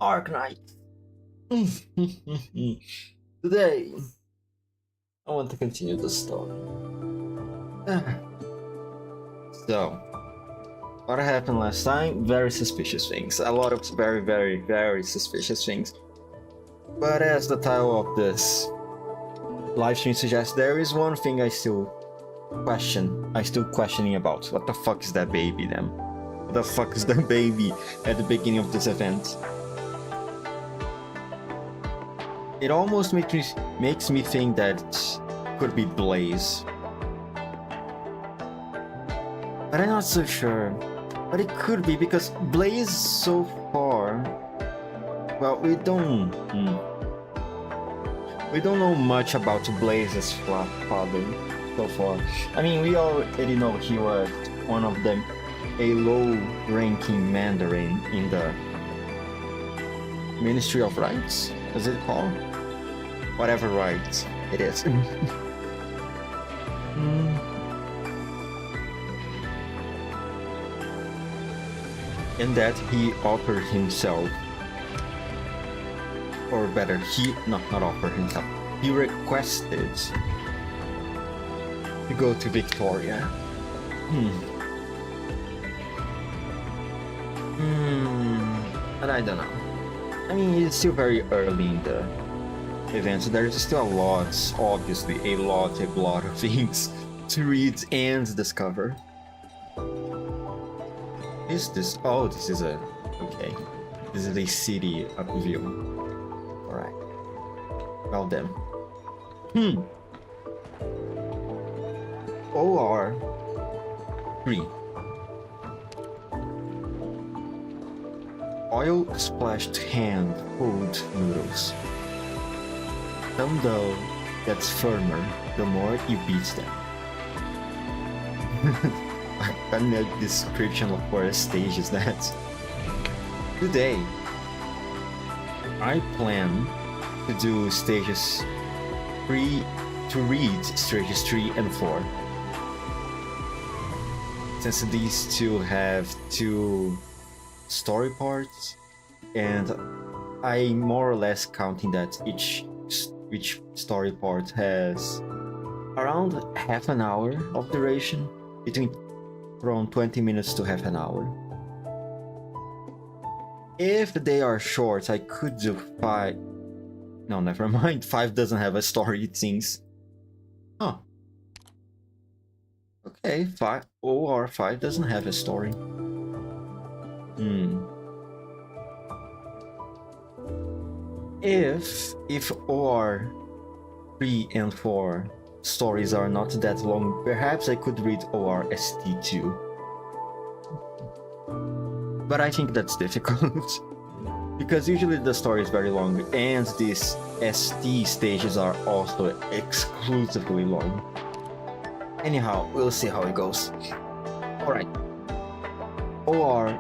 Arknights. Today, I want to continue the story. So, what happened last time? Very suspicious things. A lot of very suspicious things. But as the title of this live stream suggests, there is one thing I still questioning about. What the fuck is that baby then? What the fuck is that baby at the beginning of this event? It almost makes me think that it could be Blaze. But I'm not so sure. But it could be because Blaze so far... Well, we don't know much about Blaze's father so far. I mean, we already know he was one of them, a low-ranking Mandarin in the Ministry of Rights. Is it called? Whatever rights it is. And that he offered himself, or better, he not offered himself. He requested to go to Victoria. And I don't know. I mean, it's still very early in the event, so there's still a lot of things to read and discover. Is this? Oh, this is a... Okay. This is a city up view. Alright. Well then. OR 3. Oil splashed hand pulled noodles. Some dough gets firmer the more you beat them. What kind of description for a stage is that? Today, I plan to do stages 3, to read stages 3 and 4. Since these two have 2 story parts, and I'm more or less counting that each story part has around half an hour of duration, between around 20 minutes to half an hour. If they are short, I could do 5. No, never mind. 5 doesn't have a story, it seems. Huh. Okay, 5 or 5 doesn't have a story. If OR 3 and 4 stories are not that long, perhaps I could read ORST too. But I think that's difficult. Because usually the story is very long, and these ST stages are also exclusively long. Anyhow, we'll see how it goes. Alright. OR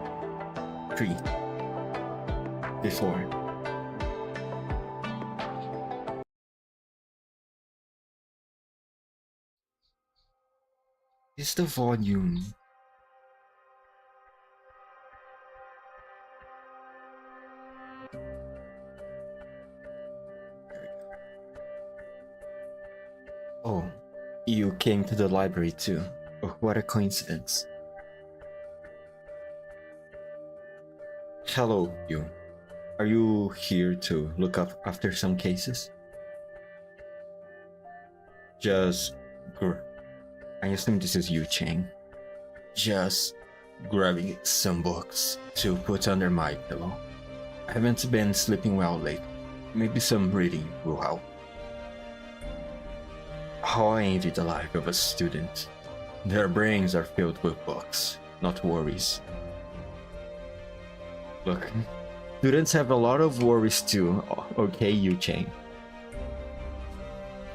3. Before. Is the volume? Oh, you came to the library too. Oh, what a coincidence. Hello, you. Are you here to look up after some cases? I assume this is you, Chang. Just grabbing some books to put under my pillow. I haven't been sleeping well lately. Maybe some reading will help. How I envy the life of a student. Their brains are filled with books, not worries. Look, students have a lot of worries too, okay, you Chang?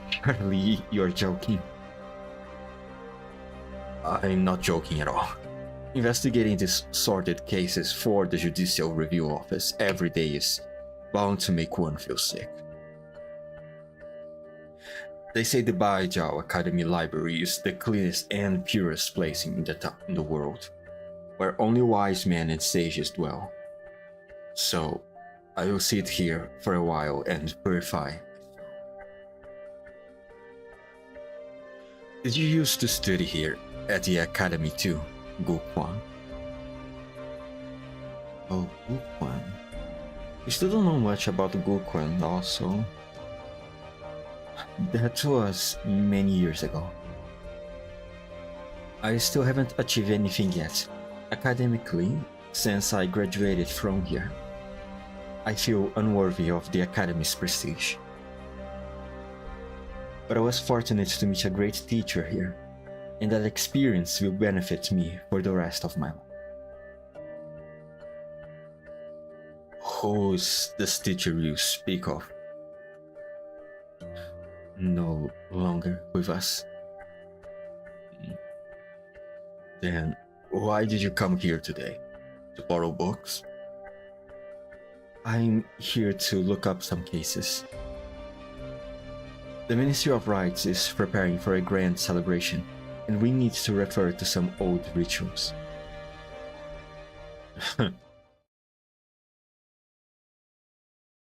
Surely you're joking. I'm not joking at all. Investigating these sordid cases for the Judicial Review Office every day is bound to make one feel sick. They say the Baijao Academy Library is the cleanest and purest place in the world, where only wise men and sages dwell. So, I will sit here for a while and purify. Did you used to study here at the academy too, Guquan? Oh, Guquan. You still don't know much about Guquan also. That was many years ago. I still haven't achieved anything yet, academically, since I graduated from here. I feel unworthy of the academy's prestige. But I was fortunate to meet a great teacher here, and that experience will benefit me for the rest of my life. Who's this teacher you speak of? No longer with us. Then why did you come here today? To borrow books? I'm here to look up some cases. The Ministry of Rights is preparing for a grand celebration, and we need to refer to some old rituals.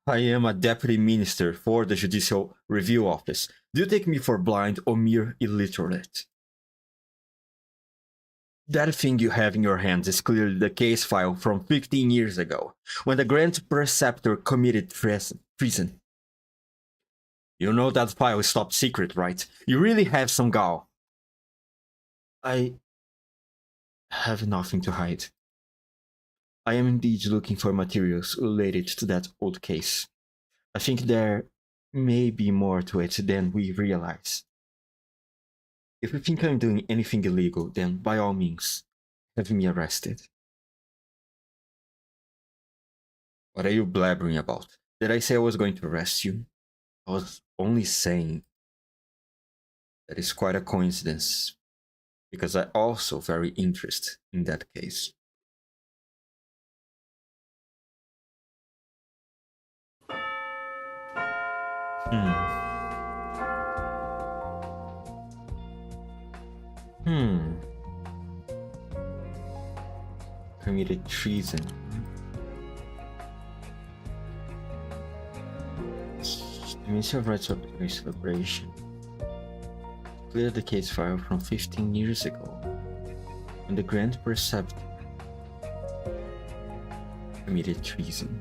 I am a deputy minister for the Judicial Review Office. Do you take me for blind or mere illiterate? That thing you have in your hands is clearly the case file from 15 years ago, when the Grand Preceptor committed treason. You know that file is top secret, right? You really have some gall. I have nothing to hide. I am indeed looking for materials related to that old case. I think there may be more to it than we realize. If you think I'm doing anything illegal, then by all means, have me arrested. What are you blabbering about? Did I say I was going to arrest you? I was only saying that is quite a coincidence, because I'm also very interested in that case. Committed treason. The Ministry of Rights Opening celebration. Clear the case file from 15 years ago, when the Grand Preceptor committed treason.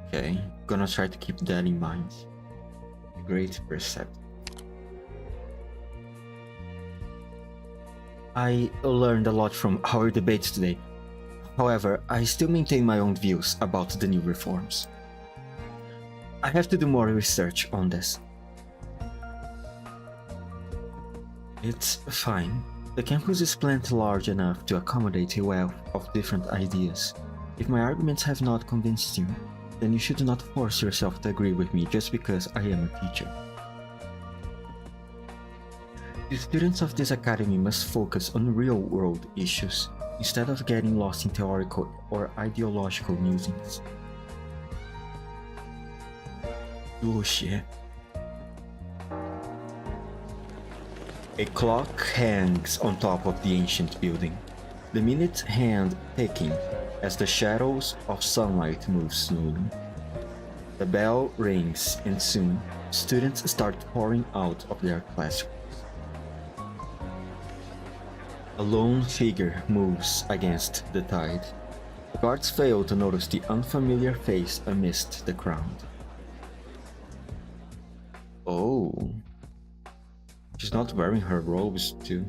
Okay, gonna try to keep that in mind. Great Preceptor. I learned a lot from our debates today. However, I still maintain my own views about the new reforms. I have to do more research on this. It's fine. The campus is planned large enough to accommodate a wealth of different ideas. If my arguments have not convinced you, then you should not force yourself to agree with me just because I am a teacher. The students of this academy must focus on real-world issues, instead of getting lost in theoretical or ideological musings. 多学. A clock hangs on top of the ancient building, the minute hand ticking as the shadows of sunlight move slowly. The bell rings and soon, students start pouring out of their classrooms. A lone figure moves against the tide. The guards fail to notice the unfamiliar face amidst the crowd. Oh. She's not wearing her robes too.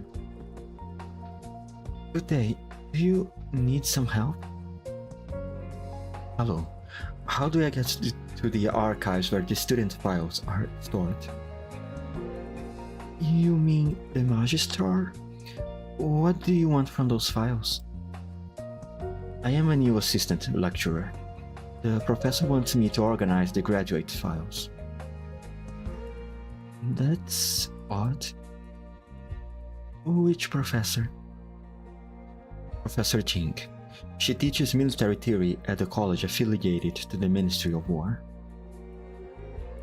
Good day. Do you need some help? Hello. How do I get to the archives where the student files are stored? You mean the Magistrar? What do you want from those files? I am a new assistant lecturer. The professor wants me to organize the graduate files. That's odd. Which professor? Professor Jing. She teaches military theory at the college affiliated to the Ministry of War.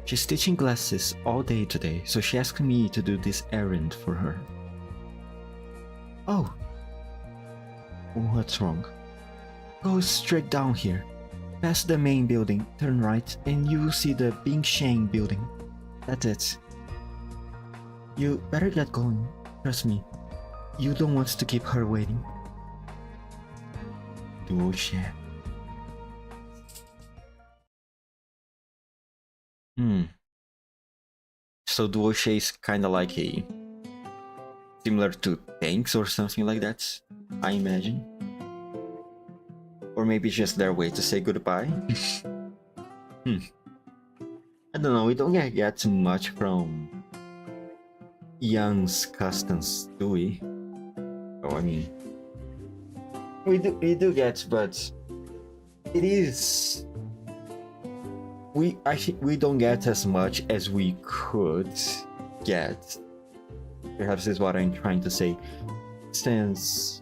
She's teaching classes all day today, so she asked me to do this errand for her. Oh. What's wrong? Go straight down here. Past the main building, turn right, and you will see the Bing Sheng building. That's it. You better get going. Trust me. You don't want to keep her waiting. Duo share. So duo share is kinda like a... similar to tanks or something like that, I imagine. Or maybe just their way to say goodbye. I don't know, we don't get much from Young's customs, do we? Oh, I mean... We do get, but... It is... I think we don't get as much as we could get. Perhaps is what I'm trying to say. Since...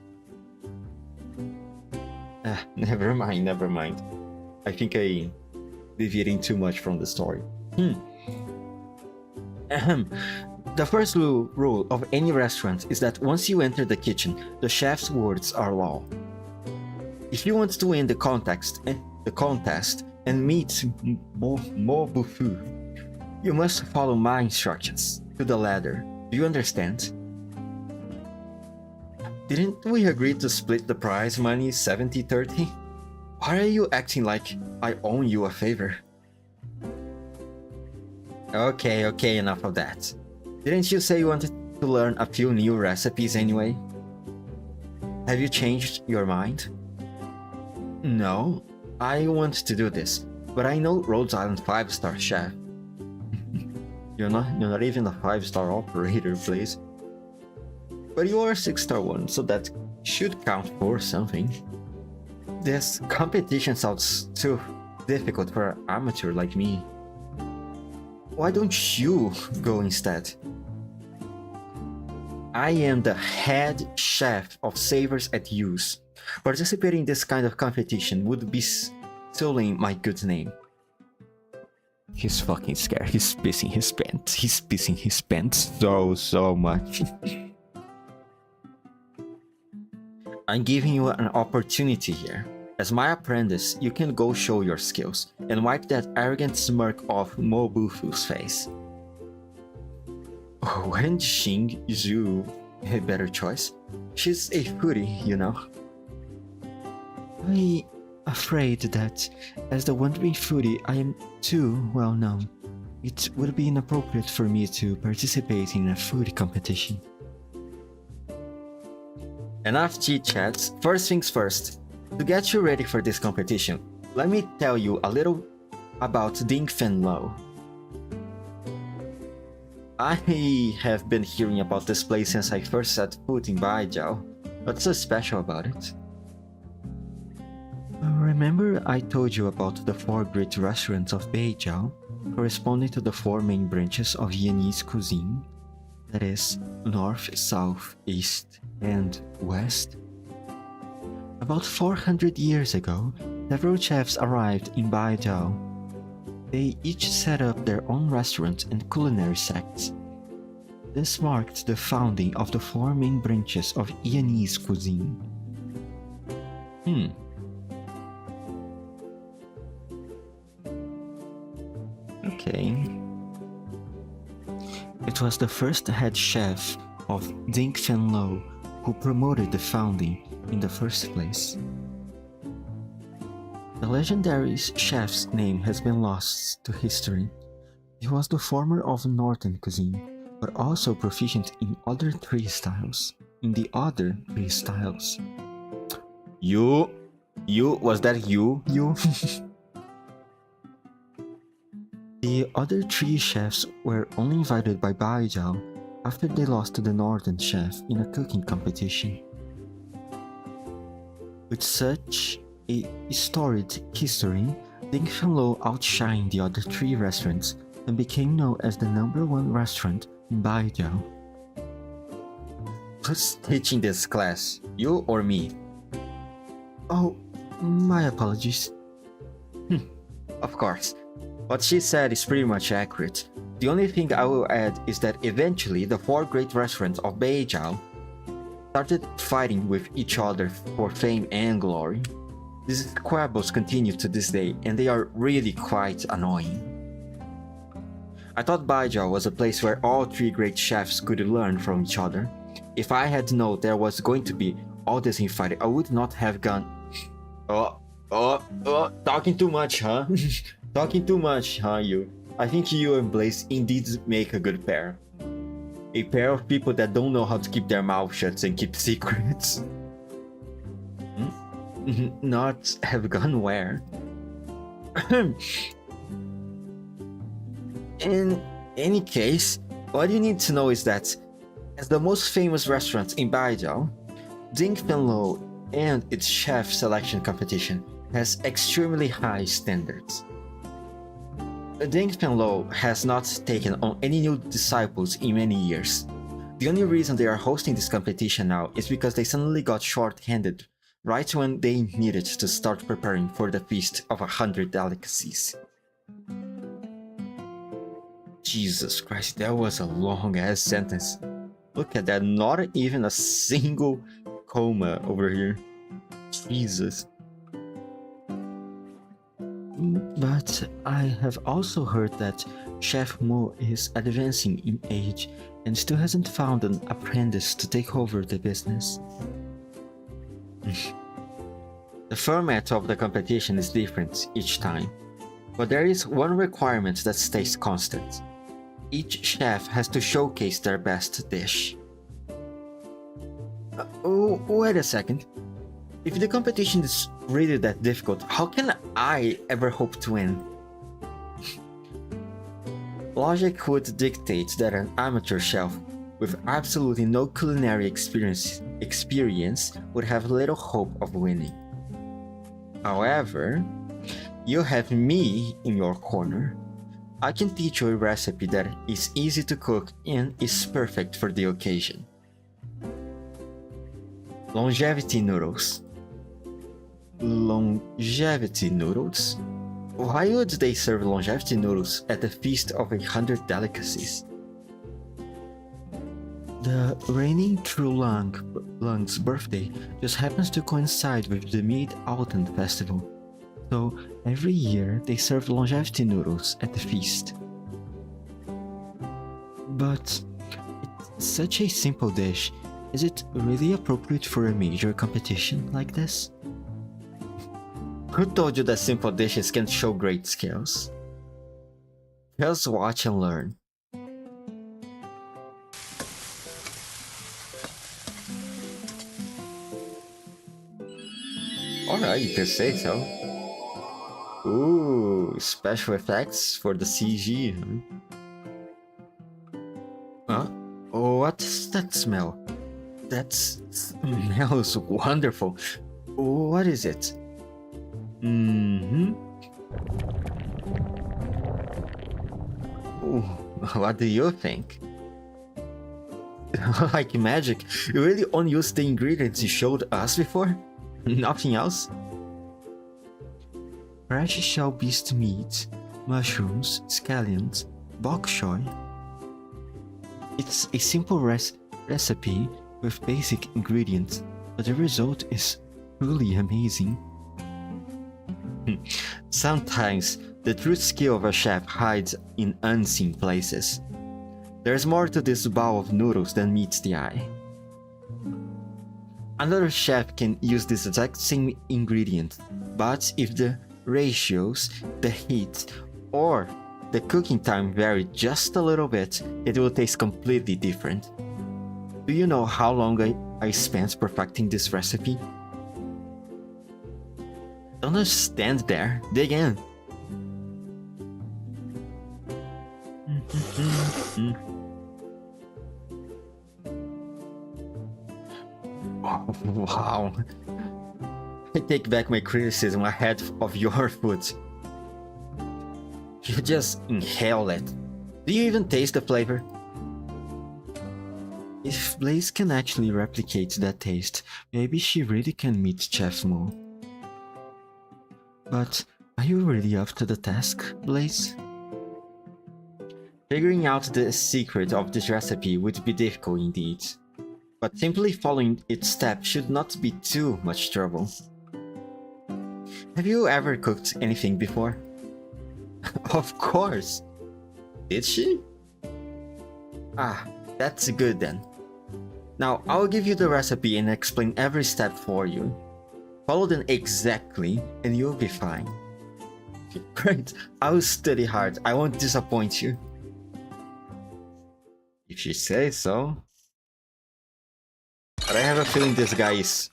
never mind. I think I'm deviating too much from the story. The first rule of any restaurant is that once you enter the kitchen, the chef's words are law. If you want to win the contest and meet Mo Bufu, you must follow my instructions to the letter. Do you understand? Didn't we agree to split the prize money 70-30? Why are you acting like I owe you a favor? Okay, enough of that. Didn't you say you wanted to learn a few new recipes anyway? Have you changed your mind? No, I want to do this, but I know Rhode Island 5-star chef. You're not even a 5-star operator, please. But you are a 6-star one, so that should count for something. This competition sounds too difficult for an amateur like me. Why don't you go instead? I am the head chef of Savers at Use. Participating in this kind of competition would be stealing my good name. He's fucking scared. He's pissing his pants. He's pissing his pants so much. I'm giving you an opportunity here. As my apprentice, you can go show your skills and wipe that arrogant smirk off Mo Bufu's face. Wen Xing Zhu, a better choice. She's a foodie, you know. I'm afraid that, as the wandering foodie, I am too well known. It would be inappropriate for me to participate in a food competition. Enough chit-chats. First things first. To get you ready for this competition, let me tell you a little about Ding Fen Lo. I have been hearing about this place since I first set foot in Baijiao. What's so special about it? Remember I told you about the 4 great restaurants of Baijiao, corresponding to the 4 main branches of Viennese cuisine? That is, North, South, East, and West? About 400 years ago, several chefs arrived in Baijiao. They each set up their own restaurants and culinary sects. This marked the founding of the 4 main branches of Viennese cuisine. Okay. It was the first head chef of Ding Fen Lo who promoted the founding in the first place. The legendary chef's name has been lost to history. He was the former of Northern cuisine, but also proficient in the other 3 styles. Was that you? The other 3 chefs were only invited by Baijiao after they lost to the Northern chef in a cooking competition. With such a storied history, Dingfellow outshined the other 3 restaurants and became known as the #1 restaurant in Baijiao. Who's teaching this class? You or me? Oh, my apologies. Of course. What she said is pretty much accurate. The only thing I will add is that eventually the 4 great restaurants of Beijiao started fighting with each other for fame and glory. These squabbles continue to this day, and they are really quite annoying. I thought Baijiao was a place where all 3 great chefs could learn from each other. If I had known there was going to be all this infighting, I would not have gone. Talking too much, huh? Talking too much, huh, you? I think you and Blaze indeed make a good pair. A pair of people that don't know how to keep their mouth shut and keep secrets. Not have gone where? In any case, what you need to know is that, as the most famous restaurant in Baijiao, Dingfellow and its chef selection competition has extremely high standards. Dingfellow has not taken on any new disciples in many years. The only reason they are hosting this competition now is because they suddenly got short-handed right when they needed to start preparing for the feast of 100 delicacies. Jesus Christ, that was a long-ass sentence. Look at that, not even a single comma over here. Jesus. But I have also heard that Chef Mo is advancing in age and still hasn't found an apprentice to take over the business. The format of the competition is different each time, but there is one requirement that stays constant. Each chef has to showcase their best dish. Wait a second. If the competition is really that difficult, how can I ever hope to win? Logic would dictate that an amateur chef with absolutely no culinary experience would have little hope of winning. However, you have me in your corner. I can teach you a recipe that is easy to cook and is perfect for the occasion. Longevity noodles. Longevity noodles? Why would they serve longevity noodles at the feast of 100 delicacies? The reigning True Lung's birthday just happens to coincide with the Mid-Autumn Festival, so every year they serve longevity noodles at the feast. But it's such a simple dish. Is it really appropriate for a major competition like this? Who told you that simple dishes can show great skills? Just watch and learn. Alright, you can say so. Ooh, special effects for the CG, huh? What's that smell? That smells wonderful. What is it? Ooh, what do you think? Like magic, you really only used the ingredients you showed us before? Nothing else? Fresh shell beast meat, mushrooms, scallions, bok choy. It's a simple recipe with basic ingredients, but the result is truly amazing. Sometimes the true skill of a chef hides in unseen places. There's more to this bowl of noodles than meets the eye. Another chef can use this exact same ingredient, but if the ratios, the heat, or the cooking time vary just a little bit, it will taste completely different. Do you know how long I spent perfecting this recipe? Don't just stand there, dig in. Wow. I take back my criticism ahead of your food. You just inhale it. Do you even taste the flavor? If Blaze can actually replicate that taste, maybe she really can meet Chef Mo. But are you really up to the task, Blaze? Figuring out the secret of this recipe would be difficult indeed, but simply following its steps should not be too much trouble. Have you ever cooked anything before? Of course! Did she? Ah, that's good then. Now, I'll give you the recipe and explain every step for you. Follow them exactly and you'll be fine. Great, I'll study hard, I won't disappoint you. If you say so. But I have a feeling this guy is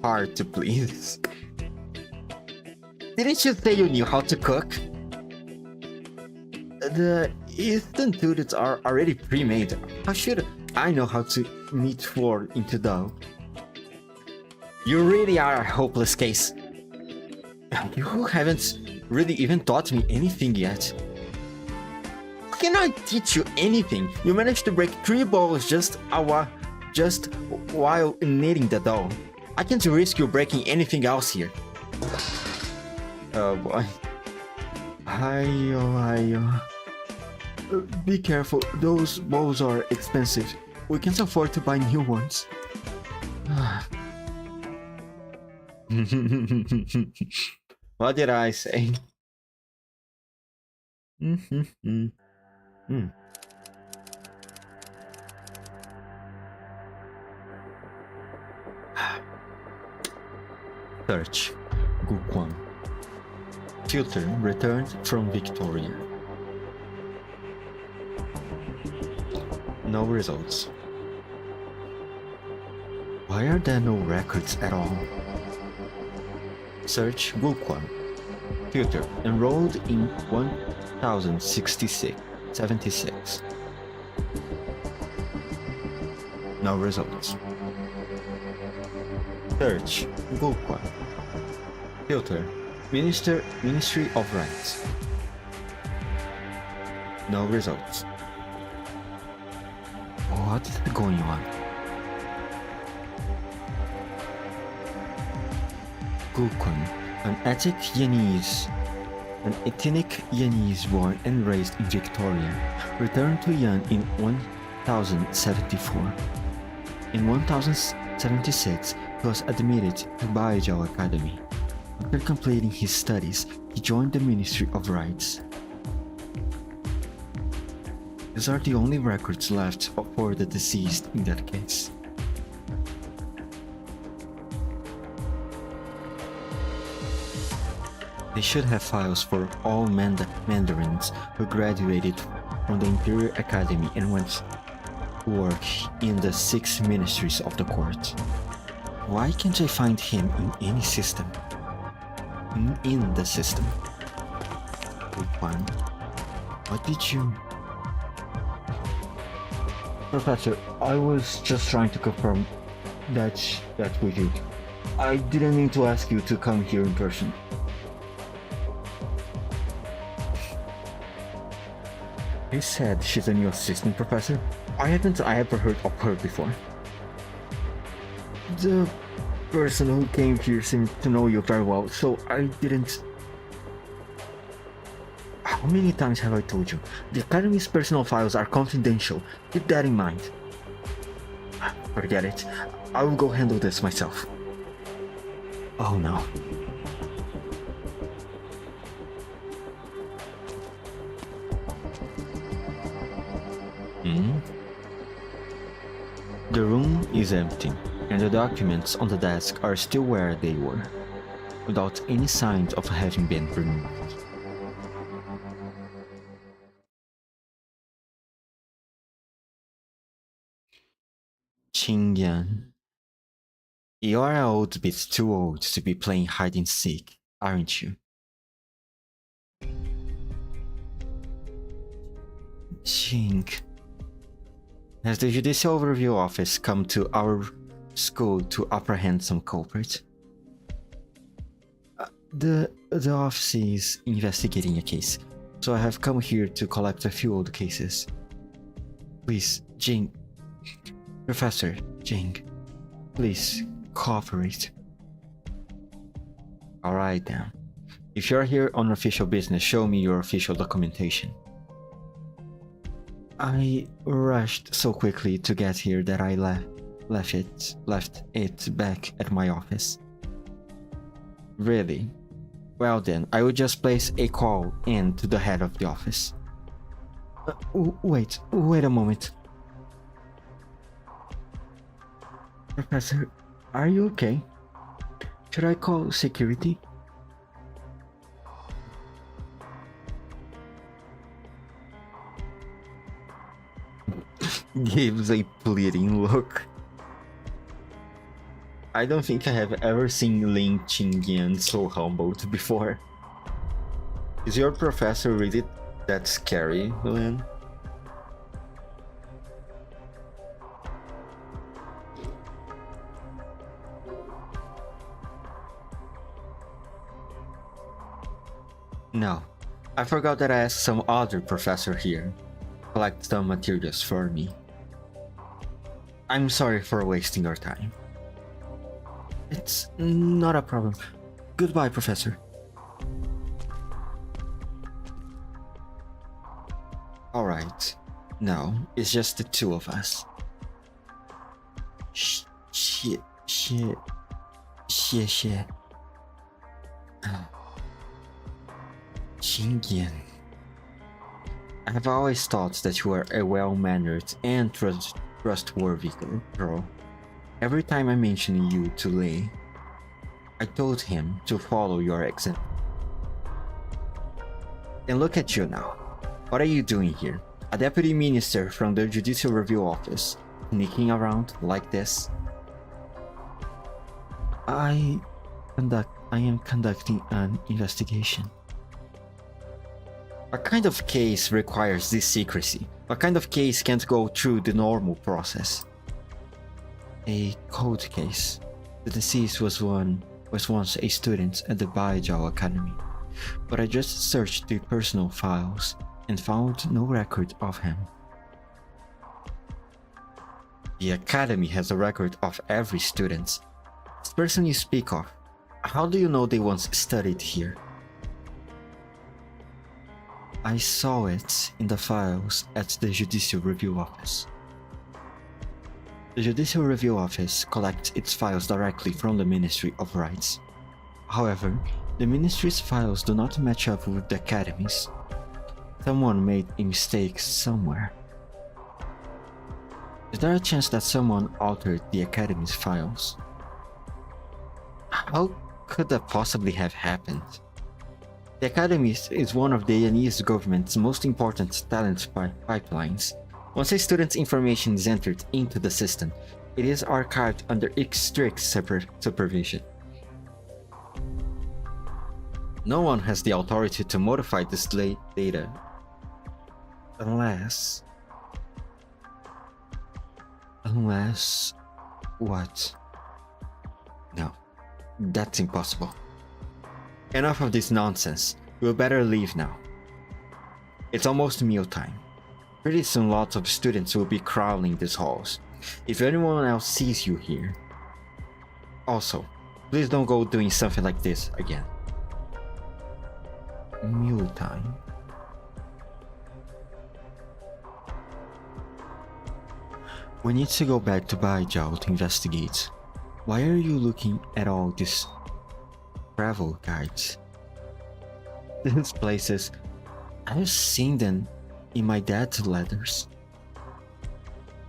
hard to please. Didn't you say you knew how to cook? The instant noodles are already pre-made. How should I know how to knead flour into dough? You really are a hopeless case. You haven't really even taught me anything yet. How can I teach you anything? You managed to break 3 balls just while kneading the dough. I can't risk you breaking anything else here. Oh boy. Ayo. Be careful, those balls are expensive. We can't afford to buy new ones. What did I say? Search. Gukwang. Filter returned from Victoria. No results. Why are there no records at all? Search Gukwang. Filter enrolled in 1076. No results. Search Gukwang. Filter Ministry of Rights. No results. What is going on? Gukwang, an ethnic Yanese born and raised in Victoria, returned to Yan in 1074. In 1076, he was admitted to Baijao Academy. After completing his studies, he joined the Ministry of Rights. These are the only records left for the deceased in that case. They should have files for all Mandarins who graduated from the Imperial Academy and went to work in the 6 ministries of the court. Why can't I find him in any system? In the system. Gukwang, what did you... Professor, I was just trying to confirm that with you. I didn't mean to ask you to come here in person. You said she's a new assistant professor? I haven't ever heard of her before. The person who came here seemed to know you very well, so I didn't... How many times have I told you? The Academy's personal files are confidential. Keep that in mind. Forget it. I will go handle this myself. Oh no. The room is empty, and the documents on the desk are still where they were, without any signs of having been removed. Qingyan, you're a old bit too old to be playing hide and seek, aren't you? Qing. Has the Judicial Overview Office come to our school to apprehend some culprit? The office is investigating a case, so I have come here to collect a few old cases. Please, Jing. Professor Jing, please cooperate. Alright then. If you're here on official business, show me your official documentation. I rushed so quickly to get here that I left it back at my office. Really? Well then, I will just place a call in to the head of the office. Wait a moment. Professor, are you okay? Should I call security? Gives a pleading look. I don't think I have ever seen Lin Qingyan so humbled before. Is your professor really that scary, Lin? No, I forgot that I asked some other professor here collect some materials for me. I'm sorry for wasting your time. It's not a problem. Goodbye, Professor. Alright, now it's just the two of us. Shit. Qingyan. I have always thought that you were a well-mannered and trustworthy girl. Every time I mentioned you to Lei, I told him to follow your example. And look at you now. What are you doing here? A deputy minister from the Judicial Review Office, sneaking around like this? I am conducting an investigation. What kind of case requires this secrecy? What kind of case can't go through the normal process? A cold case. The deceased was once a student at the Baijao Academy, but I just searched the personal files and found no record of him. The Academy has a record of every student. This person you speak of, how do you know they once studied here? I saw it in the files at the Judicial Review Office. The Judicial Review Office collects its files directly from the Ministry of Rights. However, the Ministry's files do not match up with the Academy's. Someone made a mistake somewhere. Is there a chance that someone altered the Academy's files? How could that possibly have happened? The Academy is one of the Chinese government's most important talent pipelines. Once a student's information is entered into the system, it is archived under strict supervision. No one has the authority to modify this data. Unless what? No, that's impossible. Enough of this nonsense. We'll better leave now. It's almost mealtime. Pretty soon lots of students will be crowding these halls. If anyone else sees you here. Also, please don't go doing something like this again. Mealtime. We need to go back to Baijao to investigate. Why are you looking at all these travel guides? These places, I've seen them in my dad's letters.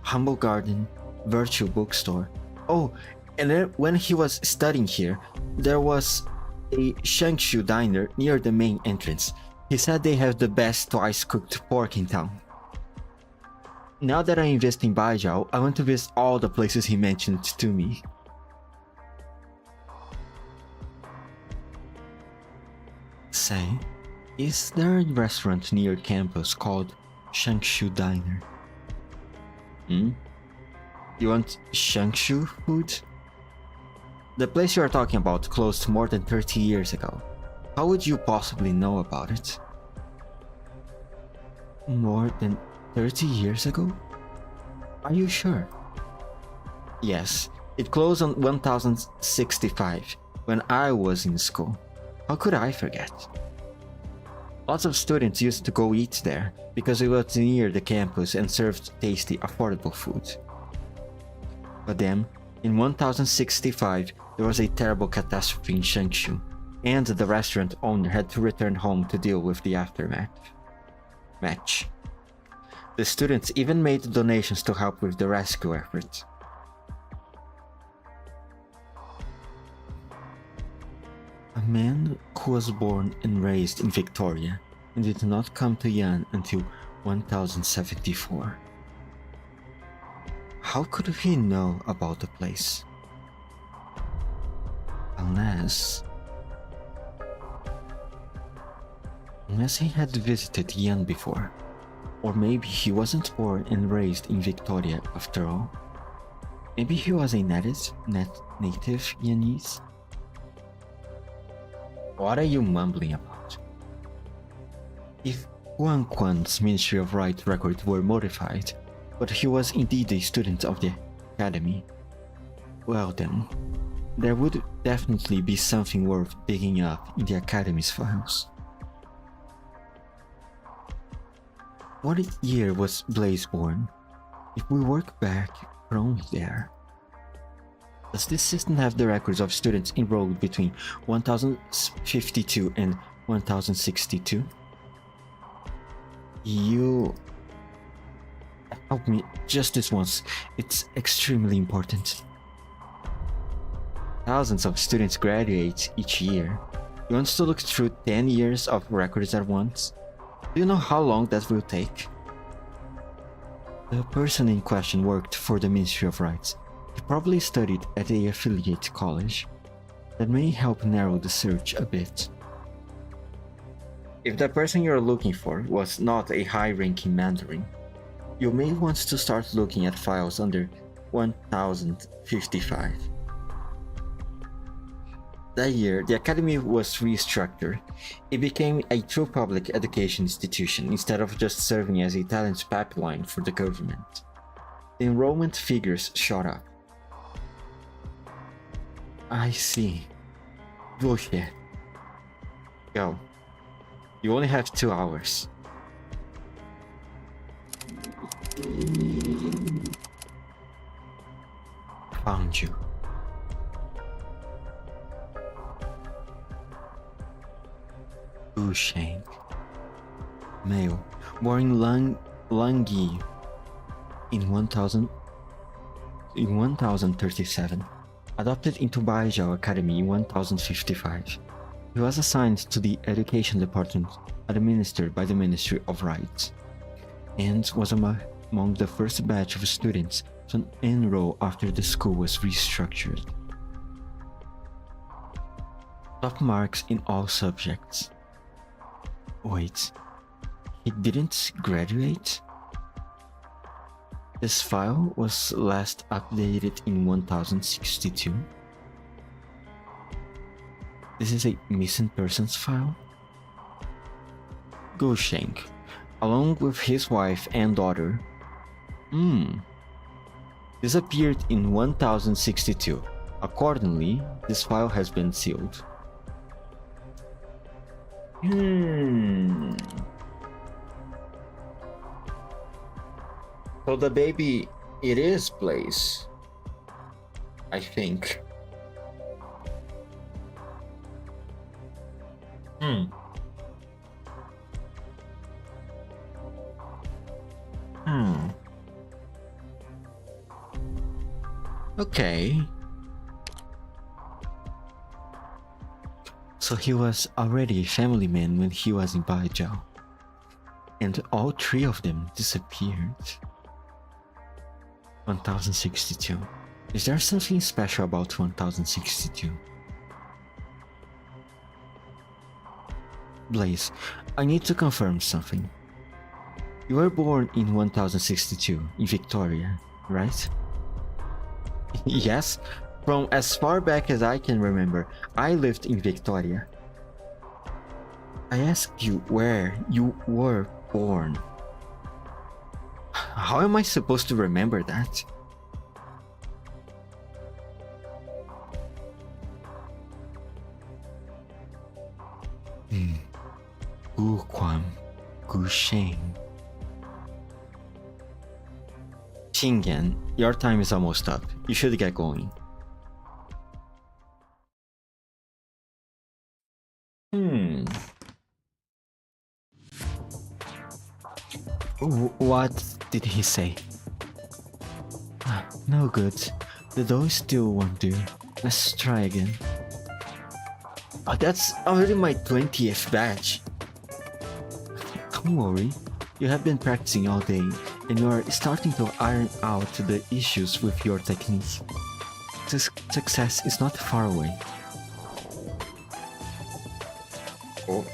Humble Garden, Virtue Bookstore. Oh, and then when he was studying here, there was a Shangshu diner near the main entrance. He said they have the best twice-cooked pork in town. Now that I invest in Baijao, I want to visit all the places he mentioned to me. Say, is there a restaurant near campus called Shangshu Diner? You want Shangshu food? The place you are talking about closed more than 30 years ago. How would you possibly know about it? More than 30 years ago? Are you sure? Yes, it closed on 1065 when I was in school. How could I forget? Lots of students used to go eat there because it was near the campus and served tasty, affordable food. But then, in 1065, there was a terrible catastrophe in Shangshu, and the restaurant owner had to return home to deal with the aftermath. The students even made donations to help with the rescue effort. A man who was born and raised in Victoria and did not come to Yan until 1074. How could he know about the place? Unless he had visited Yan before. Or maybe he wasn't born and raised in Victoria after all. Maybe he was a native Yanese. What are you mumbling about? If Huang Quan's Ministry of Right records were modified, but he was indeed a student of the academy, well then, there would definitely be something worth digging up in the academy's files. What year was Blaze born? If we work back from there, does this system have the records of students enrolled between 1052 and 1062? You help me just this once. It's extremely important. Thousands of students graduate each year. You want to look through 10 years of records at once? Do you know how long that will take? The person in question worked for the Ministry of Rights. He probably studied at a affiliate college. That may help narrow the search a bit. If the person you're looking for was not a high-ranking Mandarin, you may want to start looking at files under 1055. That year, the academy was restructured. It became a true public education institution instead of just serving as a talent pipeline for the government. The enrollment figures shot up. I see. Bullshit. Go. You only have 2 hours. Found you. Shank. Male, born in Langi in 1037, adopted into Baizhou Academy in 1055. He was assigned to the Education Department administered by the Ministry of Rights, and was among the first batch of students to enroll after the school was restructured. Top marks in all subjects. Wait, he didn't graduate? This file was last updated in 1062. This is a missing persons file? Gushenk, along with his wife and daughter, disappeared in 1062. Accordingly, this file has been sealed. So the baby, it is Blaze, I think. Okay. So he was already a family man when he was in Baijiao. And all 3 of them disappeared. 1062. Is there something special about 1062? Blaze, I need to confirm something. You were born in 1062 in Victoria, right? Yes, from as far back as I can remember, I lived in Victoria. I asked you where you were born. How am I supposed to remember that? Guquam, Gusheng. Shingen, your time is almost up. You should get going. What did he say? No good. The dough still won't do. Let's try again. Oh, that's already my 20th batch. Don't worry. You have been practicing all day, and you are starting to iron out the issues with your technique. Success is not far away. Oh.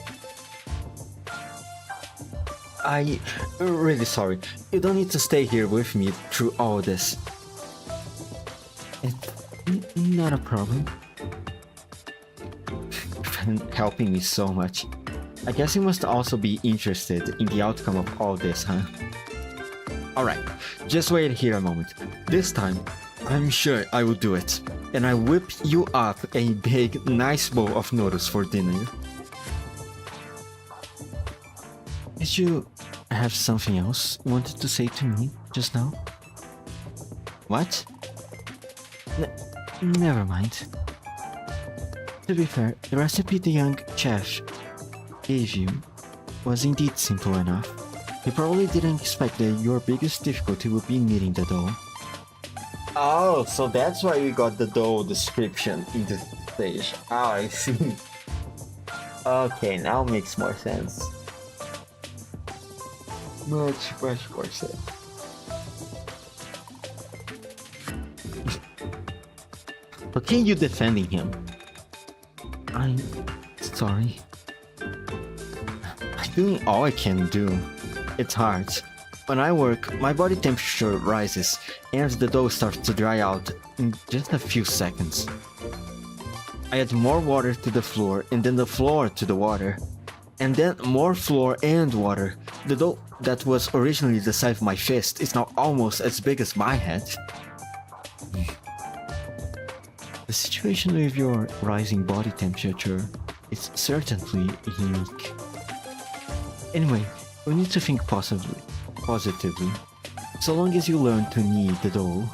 I'm really sorry. You don't need to stay here with me through all this. It's not a problem. You've been helping me so much. I guess you must also be interested in the outcome of all this, huh? Alright, just wait here a moment. This time, I'm sure I will do it. And I whip you up a big, nice bowl of noodles for dinner. Did you have something else you wanted to say to me just now? What? Never mind. To be fair, the recipe the young chef gave you was indeed simple enough. He probably didn't expect that your biggest difficulty would be kneading the dough. Oh, so that's why we got the dough description in the stage. Oh, I see. Okay, now makes more sense. Much more sense. Okay, you defending him. I'm sorry. I'm doing all I can do. It's hard. When I work, my body temperature rises and the dough starts to dry out in just a few seconds. I add more water to the flour and then the flour to the water. And then more flour and water. The dough that was originally the size of my fist is now almost as big as my head. The situation with your rising body temperature is certainly unique. Anyway, we need to think positively. So long as you learn to knead the dough,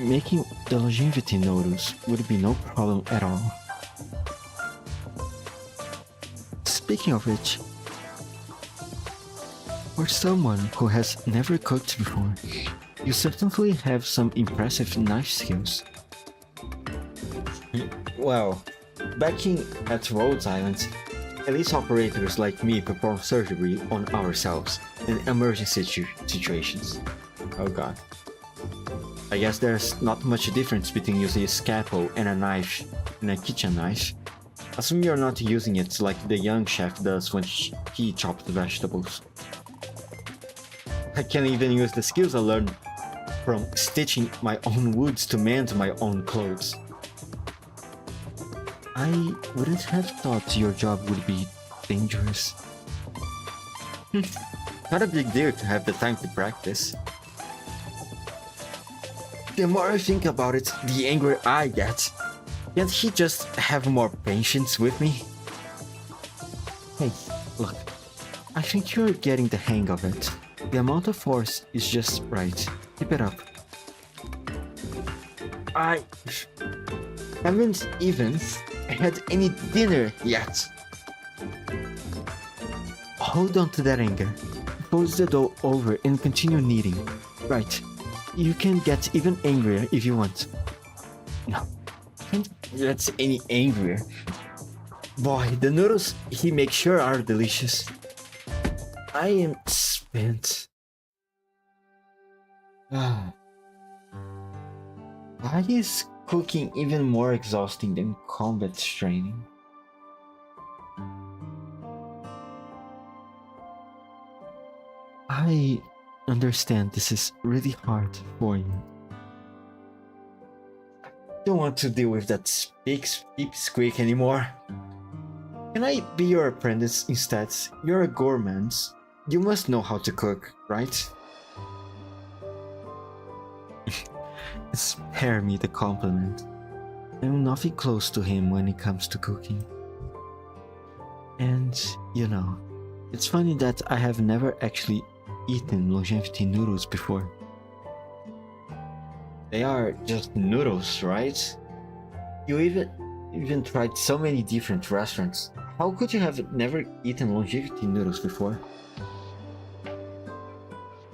making the longevity noodles would be no problem at all. Speaking of which, for someone who has never cooked before, you certainly have some impressive knife skills. Well, back at Rhodes Island, police operators like me perform surgery on ourselves in emergency situations. Oh god. I guess there's not much difference between using a scalpel and a knife and a kitchen knife. Assume you're not using it like the young chef does when he chops the vegetables. I can even use the skills I learned from stitching my own woods to mend my own clothes. I wouldn't have thought your job would be dangerous. Not a big deal to have the time to practice. The more I think about it, the angrier I get. Can't he just have more patience with me? Hey, look. I think you're getting the hang of it. The amount of force is just right. Keep it up. I haven't even had any dinner yet. Hold on to that anger. Pose the dough over and continue kneading. Right. You can get even angrier if you want. No. Can't get any angrier. Boy, the noodles he makes sure are delicious. I am spent. Why is cooking even more exhausting than combat training? I understand this is really hard for you. Don't want to deal with that peep squeak anymore. Can I be your apprentice instead? You're a gourmand. You must know how to cook, right? Spare me the compliment. I'm nothing close to him when it comes to cooking. And, you know, it's funny that I have never actually eaten longevity noodles before. They are just noodles, right? You even tried so many different restaurants. How could you have never eaten longevity noodles before?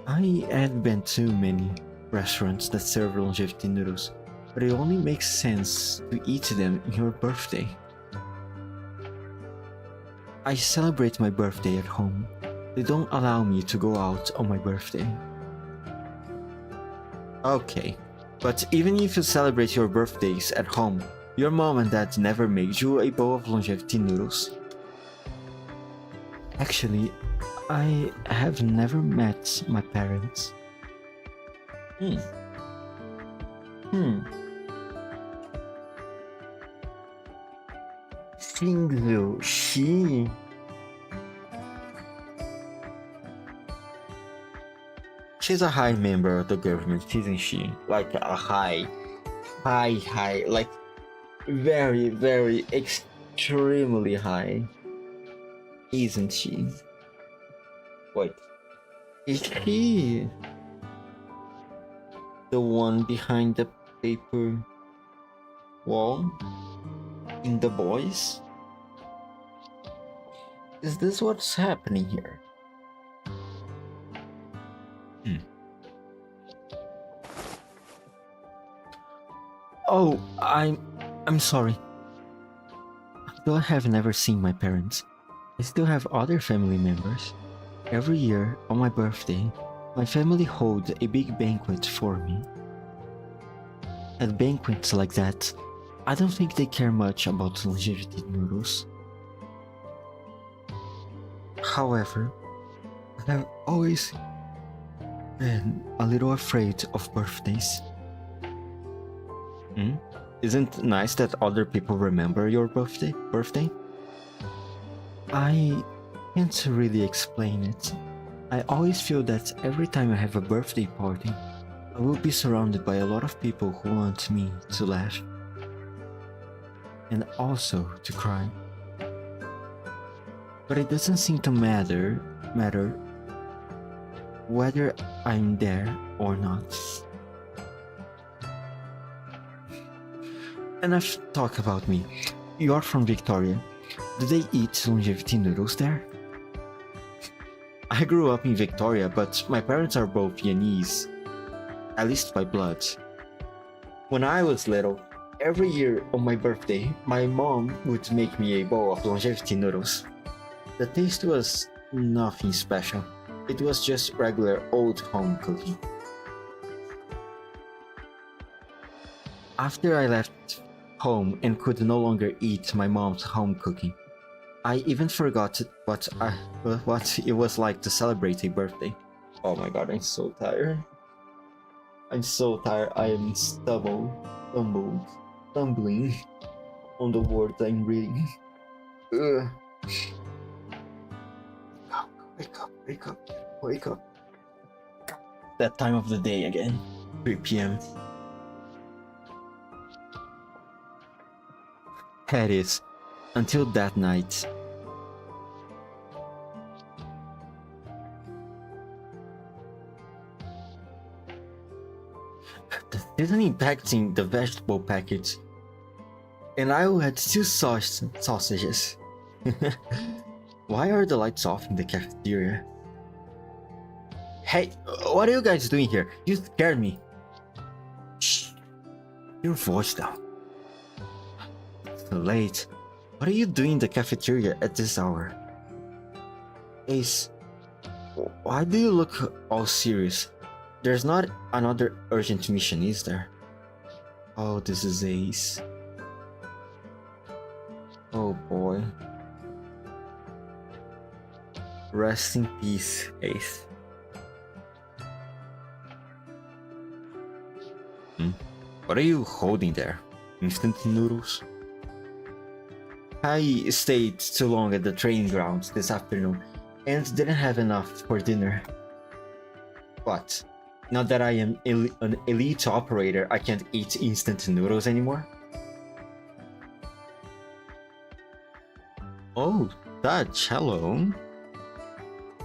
I had been to many restaurants that serve longevity noodles, but it only makes sense to eat them in your birthday. I celebrate my birthday at home. They don't allow me to go out on my birthday. Okay, but even if you celebrate your birthdays at home, your mom and dad never made you a bowl of longevity noodles. Actually, I have never met my parents. Shinglu, she. She's a high member of the government, isn't she? Like a high, like very, very, extremely high, isn't she? Wait, is she the one behind the paper wall in The Boys? Is this what's happening here? Oh, I'm sorry. Though I have never seen my parents, I still have other family members. Every year, on my birthday, my family holds a big banquet for me. At banquets like that, I don't think they care much about longevity noodles. However, I have always been a little afraid of birthdays. Isn't it nice that other people remember your birthday? I can't really explain it. I always feel that every time I have a birthday party, I will be surrounded by a lot of people who want me to laugh. And also to cry. But it doesn't seem to matter whether I'm there or not. Enough talk about me. You're from Victoria. Do they eat longevity noodles there? I grew up in Victoria, but my parents are both Viennese, at least by blood. When I was little, every year on my birthday, my mom would make me a bowl of longevity noodles. The taste was nothing special. It was just regular old home cooking. After I left home and could no longer eat my mom's home cooking, I even forgot what it was like to celebrate a birthday. Oh my god, I'm so tired. I'm so tired. I am stumbling on the words I'm reading. Ugh. Wake up. That time of the day again. 3 p.m. That is, until that night. The seasoning packed in the vegetable package. And I had 2 sausages. Why are the lights off in the cafeteria? Hey, what are you guys doing here? You scared me. Shh. Your voice down. It's late. What are you doing in the cafeteria at this hour? Ace, why do you look all serious? There's not another urgent mission, is there? Oh, this is Ace. Oh boy. Rest in peace, Ace. What are you holding there? Instant noodles? I stayed too long at the training grounds this afternoon and didn't have enough for dinner. But now that I am an elite operator, I can't eat instant noodles anymore. Oh, Dutch, hello.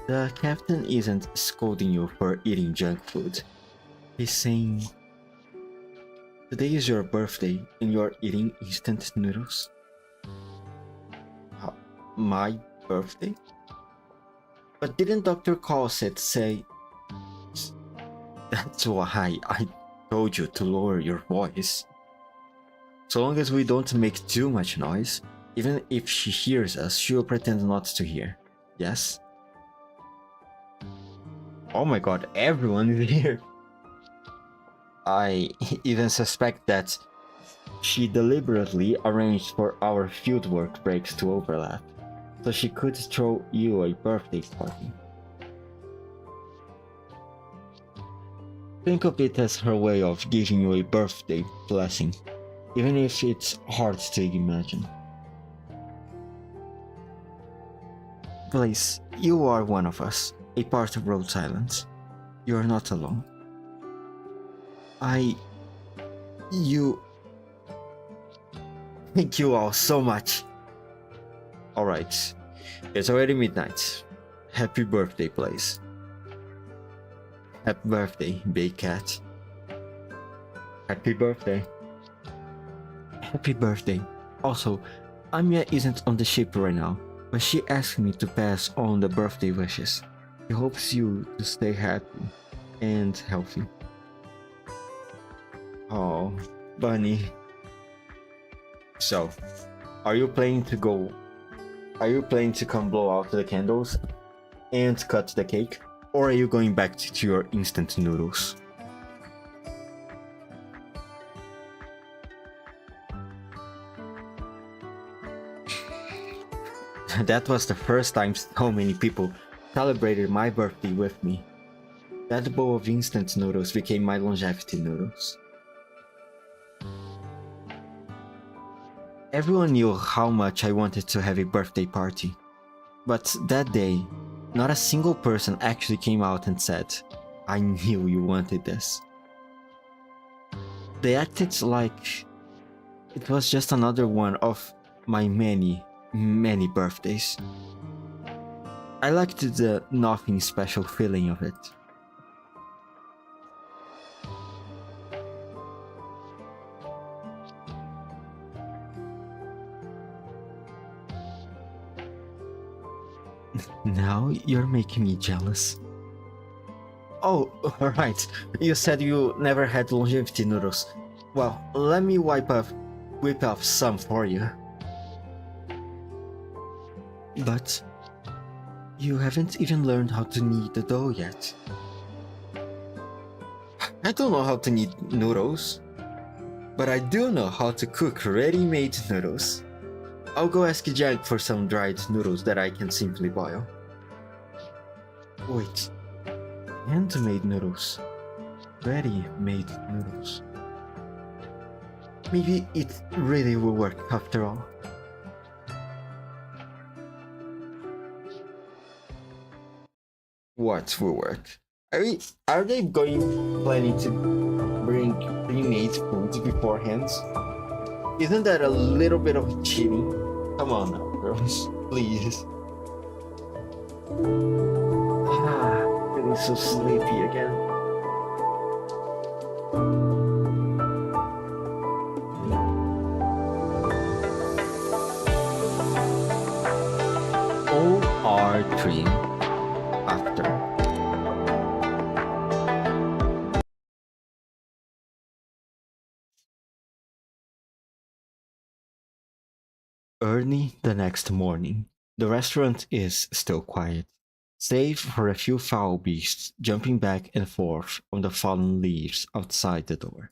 The captain isn't scolding you for eating junk food. He's saying, today is your birthday and you're eating instant noodles. My birthday? But didn't Dr. Callset say... That's why I told you to lower your voice. So long as we don't make too much noise, even if she hears us, she'll pretend not to hear. Yes? Oh my god, everyone is here! I even suspect that she deliberately arranged for our fieldwork breaks to overlap, so she could throw you a birthday party. Think of it as her way of giving you a birthday blessing, even if it's hard to imagine. Blaze, you are one of us, a part of Rhode Island. You are not alone. Thank you all so much. Alright, it's already midnight. Happy birthday, Blaze. Happy birthday, Big Cat. Happy birthday. Happy birthday. Also, Anya isn't on the ship right now, but she asked me to pass on the birthday wishes. She hopes you to stay happy and healthy. Oh, Bunny. So, are you planning to come blow out the candles and cut the cake? Or are you going back to your instant noodles? That was the first time so many people celebrated my birthday with me. That bowl of instant noodles became my longevity noodles. Everyone knew how much I wanted to have a birthday party. But that day, not a single person actually came out and said, I knew you wanted this. They acted like it was just another one of my many, many birthdays. I liked the nothing special feeling of it. Now you're making me jealous. Oh, right. You said you never had longevity noodles. Well, let me whip up some for you. But you haven't even learned how to knead the dough yet. I don't know how to knead noodles, but I do know how to cook ready-made noodles. I'll go ask Jack for some dried noodles that I can simply boil. Wait, handmade noodles. Ready-made noodles. Maybe it really will work after all. What will work? Are they planning to bring pre-made foods beforehand? Isn't that a little bit of cheating? Come on now, girls, please. Feeling so sleepy again. OR3 after. Early the next morning, the restaurant is still quiet, save for a few foul beasts jumping back and forth on the fallen leaves outside the door.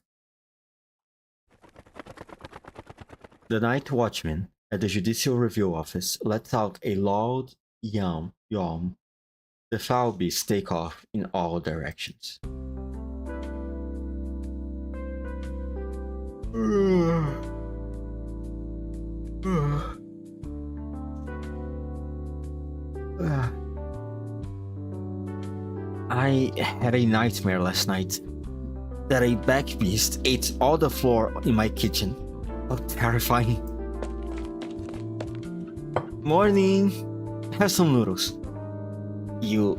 The night watchman at the Judicial Review office lets out a loud yawn. The foul beasts take off in all directions. I had a nightmare last night that a back beast ate all the floor in my kitchen. How terrifying. Morning! Have some noodles. You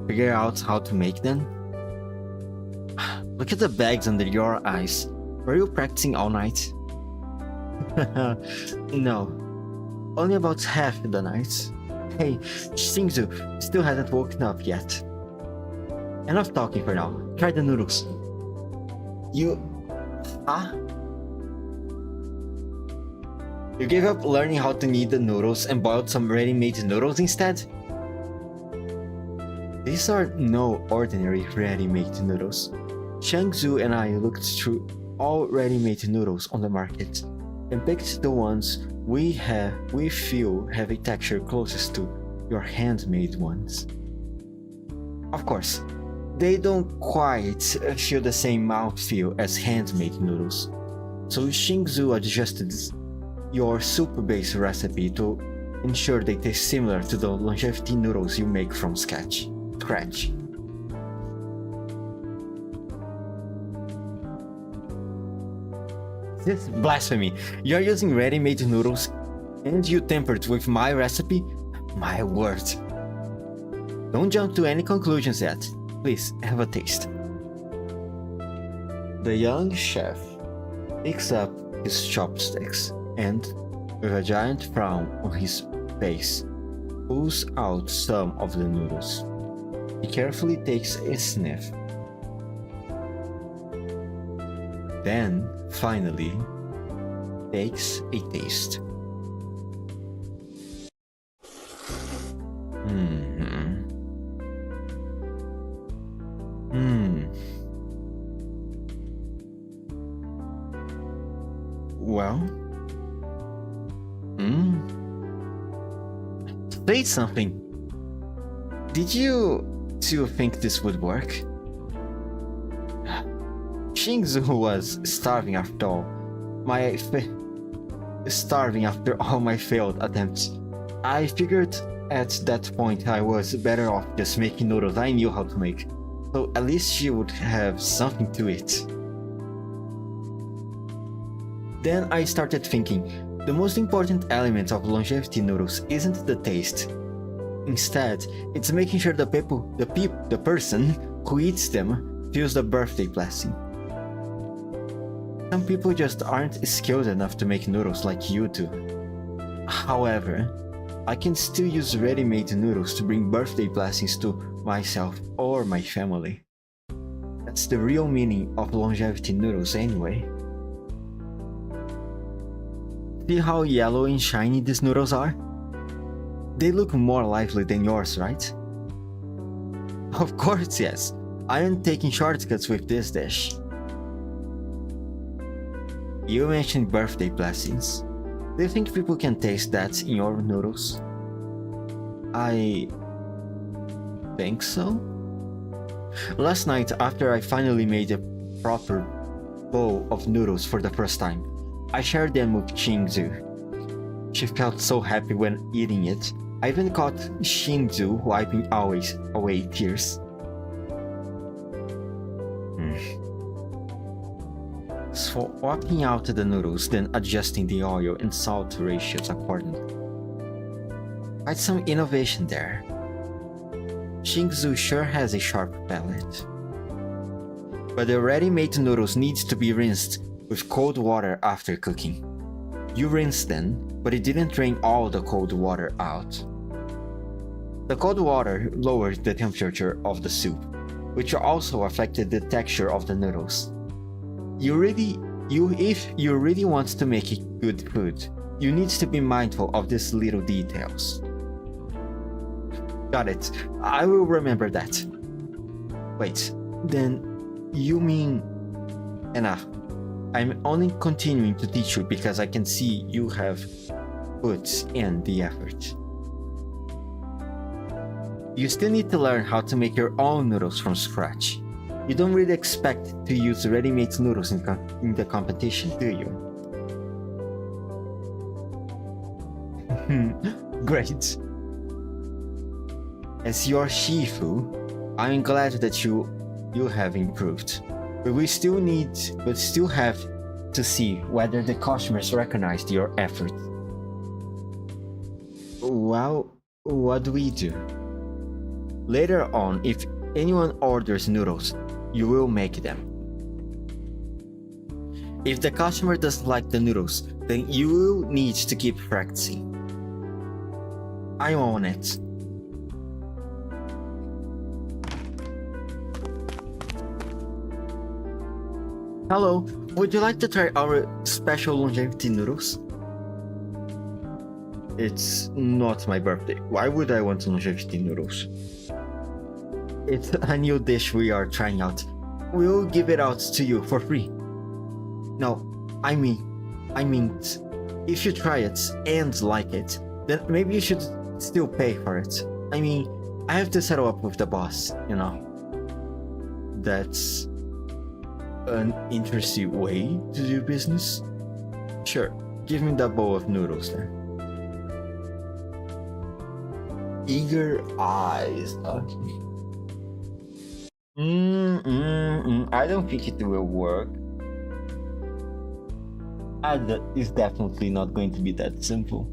figure out how to make them? Look at the bags under your eyes. Were you practicing all night? No. Only about half the night. Hey, Shingzu still hasn't woken up yet. Enough talking for now. Try the noodles. You... Huh? You gave up learning how to knead the noodles and boiled some ready-made noodles instead? These are no ordinary ready-made noodles. Shangzu and I looked through all ready-made noodles on the market and picked the ones we feel have a texture closest to your handmade ones. Of course, they don't quite feel the same mouthfeel as handmade noodles, so Shingzu adjusted your soup-based recipe to ensure they taste similar to the longevity noodles you make from scratch. This is blasphemy. You're using ready-made noodles and you tempered with my recipe? My word. Don't jump to any conclusions yet. Please, have a taste. The young chef picks up his chopsticks and, with a giant frown on his face, pulls out some of the noodles. He carefully takes a sniff. Then, finally, takes a taste. Well? Say something. Did you two think this would work? Shingzu was starving after all my failed attempts. I figured at that point I was better off just making noodles I knew how to make, so at least she would have something to eat. Then I started thinking, the most important element of longevity noodles isn't the taste. Instead, it's making sure the person who eats them feels the birthday blessing. Some people just aren't skilled enough to make noodles like you do. However, I can still use ready-made noodles to bring birthday blessings to myself or my family. That's the real meaning of longevity noodles anyway. See how yellow and shiny these noodles are? They look more lively than yours, right? Of course, yes. I am taking shortcuts with this dish. You mentioned birthday blessings. Do you think people can taste that in your noodles? I think so. Last night, after I finally made a proper bowl of noodles for the first time, I shared them with Shingzu. She felt so happy when eating it. I even caught Shingzu wiping away tears. Swapping out the noodles, then adjusting the oil and salt ratios accordingly. Quite some innovation there. Shingzu sure has a sharp palate. But the ready-made noodles need to be rinsed with cold water after cooking. You rinsed them, but it didn't drain all the cold water out. The cold water lowered the temperature of the soup, which also affected the texture of the noodles. If you really want to make it good food, you need to be mindful of these little details. Got it. I will remember that. Wait, then you mean... Enough. I'm only continuing to teach you because I can see you have put in the effort. You still need to learn how to make your own noodles from scratch. You don't really expect to use ready-made noodles in the competition, do you? Great. As your Shifu, I'm glad that you have improved. But we still have to see whether the customers recognized your effort. Well, what do we do? Later on, if anyone orders noodles, you will make them. If the customer doesn't like the noodles, then you will need to keep practicing. I'm on it. Hello, would you like to try our special longevity noodles? It's not my birthday. Why would I want longevity noodles? It's a new dish we are trying out. We'll give it out to you for free. No, I mean, if you try it and like it, then maybe you should still pay for it. I mean, I have to settle up with the boss, you know. That's an interesting way to do business. Sure, give me that bowl of noodles then. Eager eyes. Okay. I don't think it will work. It's definitely not going to be that simple.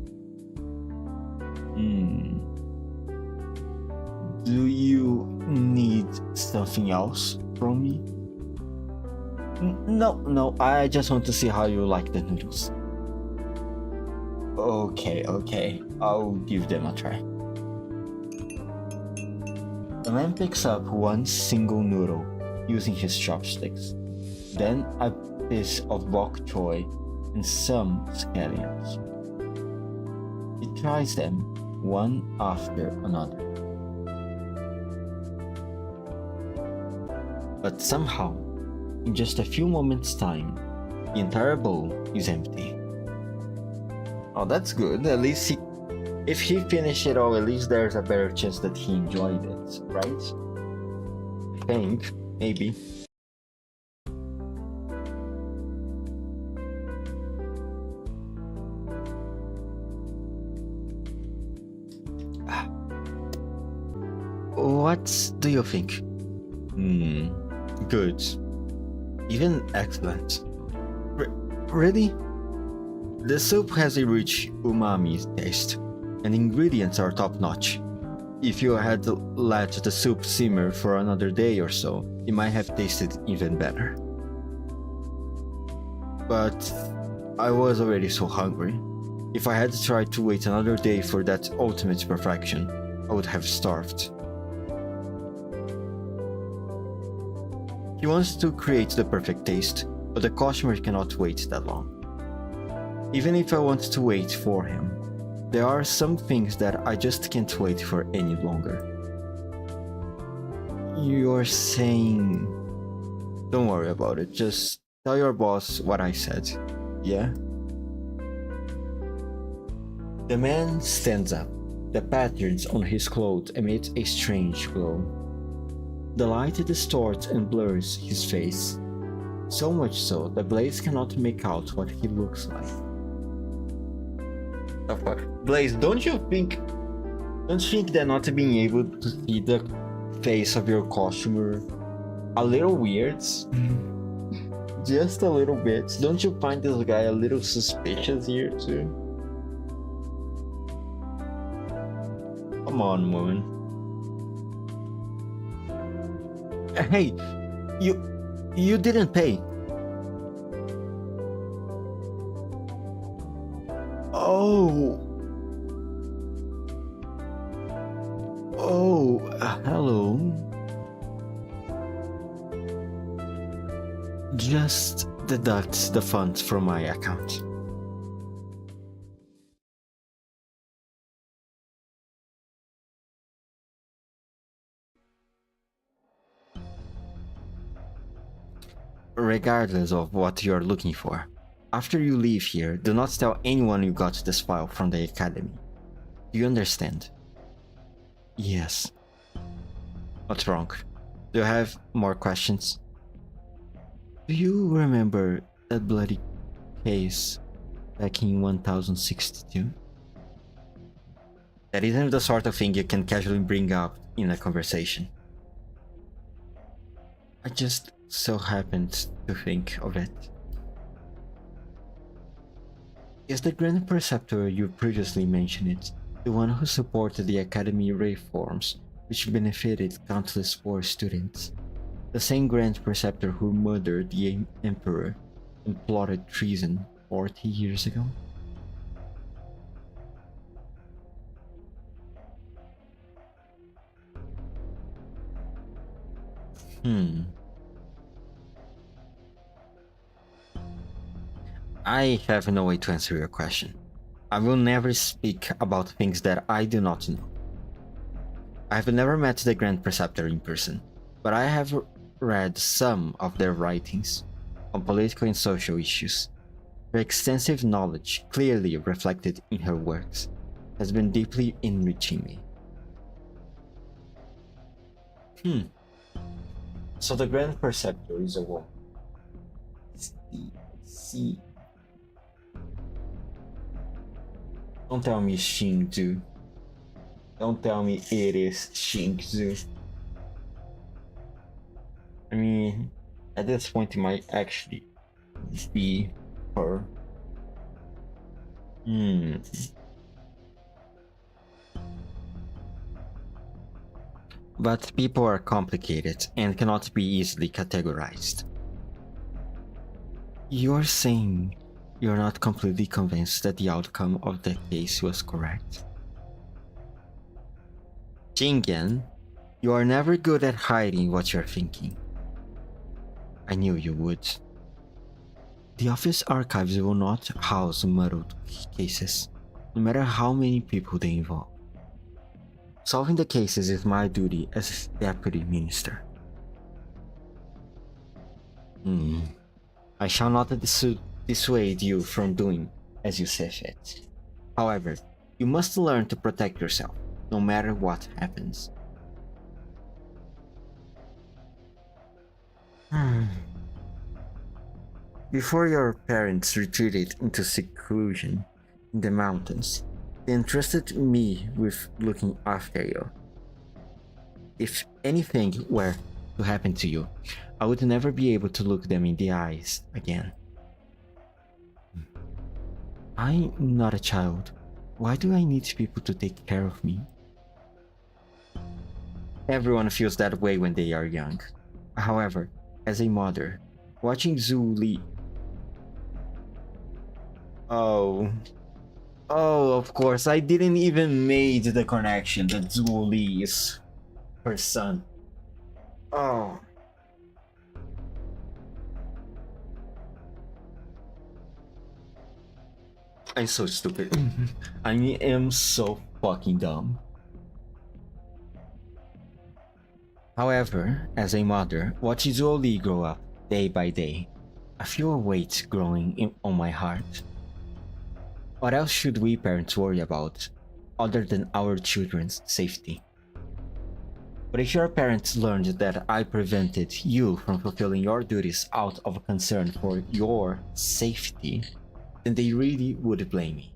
Do you need something else from me? No, I just want to see how you like the noodles. Okay, I'll give them a try. The man picks up one single noodle using his chopsticks, then a piece of bok choy and some scallions. He tries them one after another. But somehow, in just a few moments' time, the entire bowl is empty. Oh, that's good. At least if he finished it all, at least there's a better chance that he enjoyed it, right? I think, maybe. What do you think? Good. Even excellent. Really? The soup has a rich umami taste, and ingredients are top-notch. If you had let the soup simmer for another day or so, it might have tasted even better. But I was already so hungry. If I had tried to wait another day for that ultimate perfection, I would have starved. He wants to create the perfect taste, but the customer cannot wait that long. Even if I want to wait for him, there are some things that I just can't wait for any longer. You're saying... Don't worry about it, just tell your boss what I said, yeah? The man stands up. The patterns on his clothes emit a strange glow. The light distorts and blurs his face, so much so that Blaze cannot make out what he looks like. Blaze, don't you think that not being able to see the face of your customer a little weird? Just a little bit. Don't you find this guy a little suspicious here too? Come on, woman. Hey, you didn't pay. Hello. Just deduct the funds from my account. Regardless of what you're looking for, after you leave here, do not tell anyone you got this file from the academy. Do you understand? Yes. What's wrong? Do you have more questions? Do you remember that bloody case back in 1062? That isn't the sort of thing you can casually bring up in a conversation. I just so happened to think of it. Is the Grand Preceptor you previously mentioned the one who supported the Academy reforms which benefited countless war students? The same Grand Preceptor who murdered the Emperor and plotted treason 40 years ago? I have no way to answer your question. I will never speak about things that I do not know. I have never met the Grand Preceptor in person, but I have read some of their writings on political and social issues. Her extensive knowledge, clearly reflected in her works, has been deeply enriching me. So the Grand Preceptor is a woman. See. Don't tell me Xingzhu. Don't tell me it is Xingzhu. I mean, at this point it might actually be her. But people are complicated and cannot be easily categorized. You're saying you're not completely convinced that the outcome of the case was correct? Jingyan, you are never good at hiding what you're thinking. I knew you would. The office archives will not house muddled cases, no matter how many people they involve. Solving the cases is my duty as deputy minister. I shall not dissuade you from doing as you see fit. However, you must learn to protect yourself, no matter what happens. Before your parents retreated into seclusion in the mountains, they entrusted me with looking after you. If anything were to happen to you, I would never be able to look them in the eyes again. I'm not a child. Why do I need people to take care of me? Everyone feels that way when they are young. However, as a mother, watching Zhu Li... Oh, of course, I didn't even made the connection that Zhu Li is her son. Oh. I'm so stupid. I am so fucking dumb. However, as a mother, watching Zhu Li grow up day by day, I feel a weight growing on my heart. What else should we parents worry about, other than our children's safety? But if your parents learned that I prevented you from fulfilling your duties out of concern for your safety, then they really would blame me.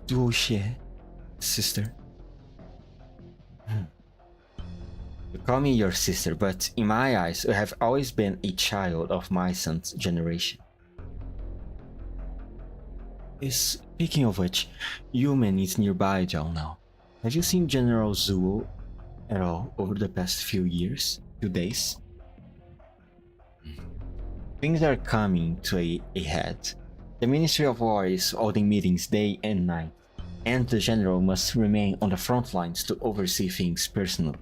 Duoxie, sister. You call me your sister, but in my eyes, you have always been a child of my son's generation. Speaking of which, Yumen is nearby Zhao now. Have you seen General Zhuo at all over the past few days? Things are coming to a head. The Ministry of War is holding meetings day and night, and the general must remain on the front lines to oversee things personally.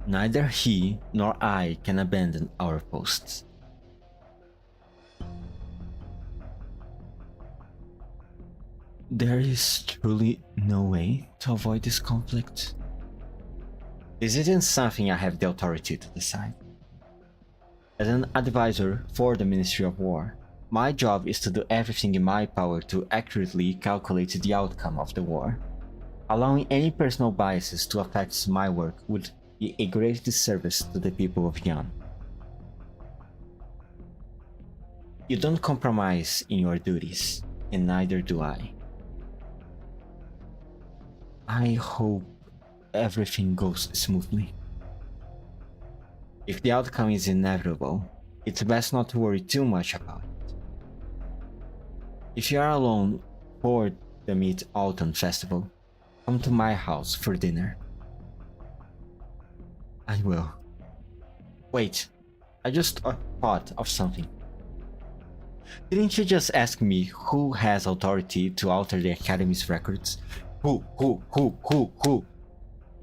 Neither he nor I can abandon our posts. There is truly no way to avoid this conflict. This isn't something I have the authority to decide. As an advisor for the Ministry of War, my job is to do everything in my power to accurately calculate the outcome of the war. Allowing any personal biases to affect my work would be a great disservice to the people of Yan. You don't compromise in your duties. and neither do I. I hope everything goes smoothly. If the outcome is inevitable, it's best not to worry too much about it. If you are alone for the Mid-Autumn Festival, come to my house for dinner. I will. Wait, I just thought of something. Didn't you just ask me who has authority to alter the Academy's records? Who?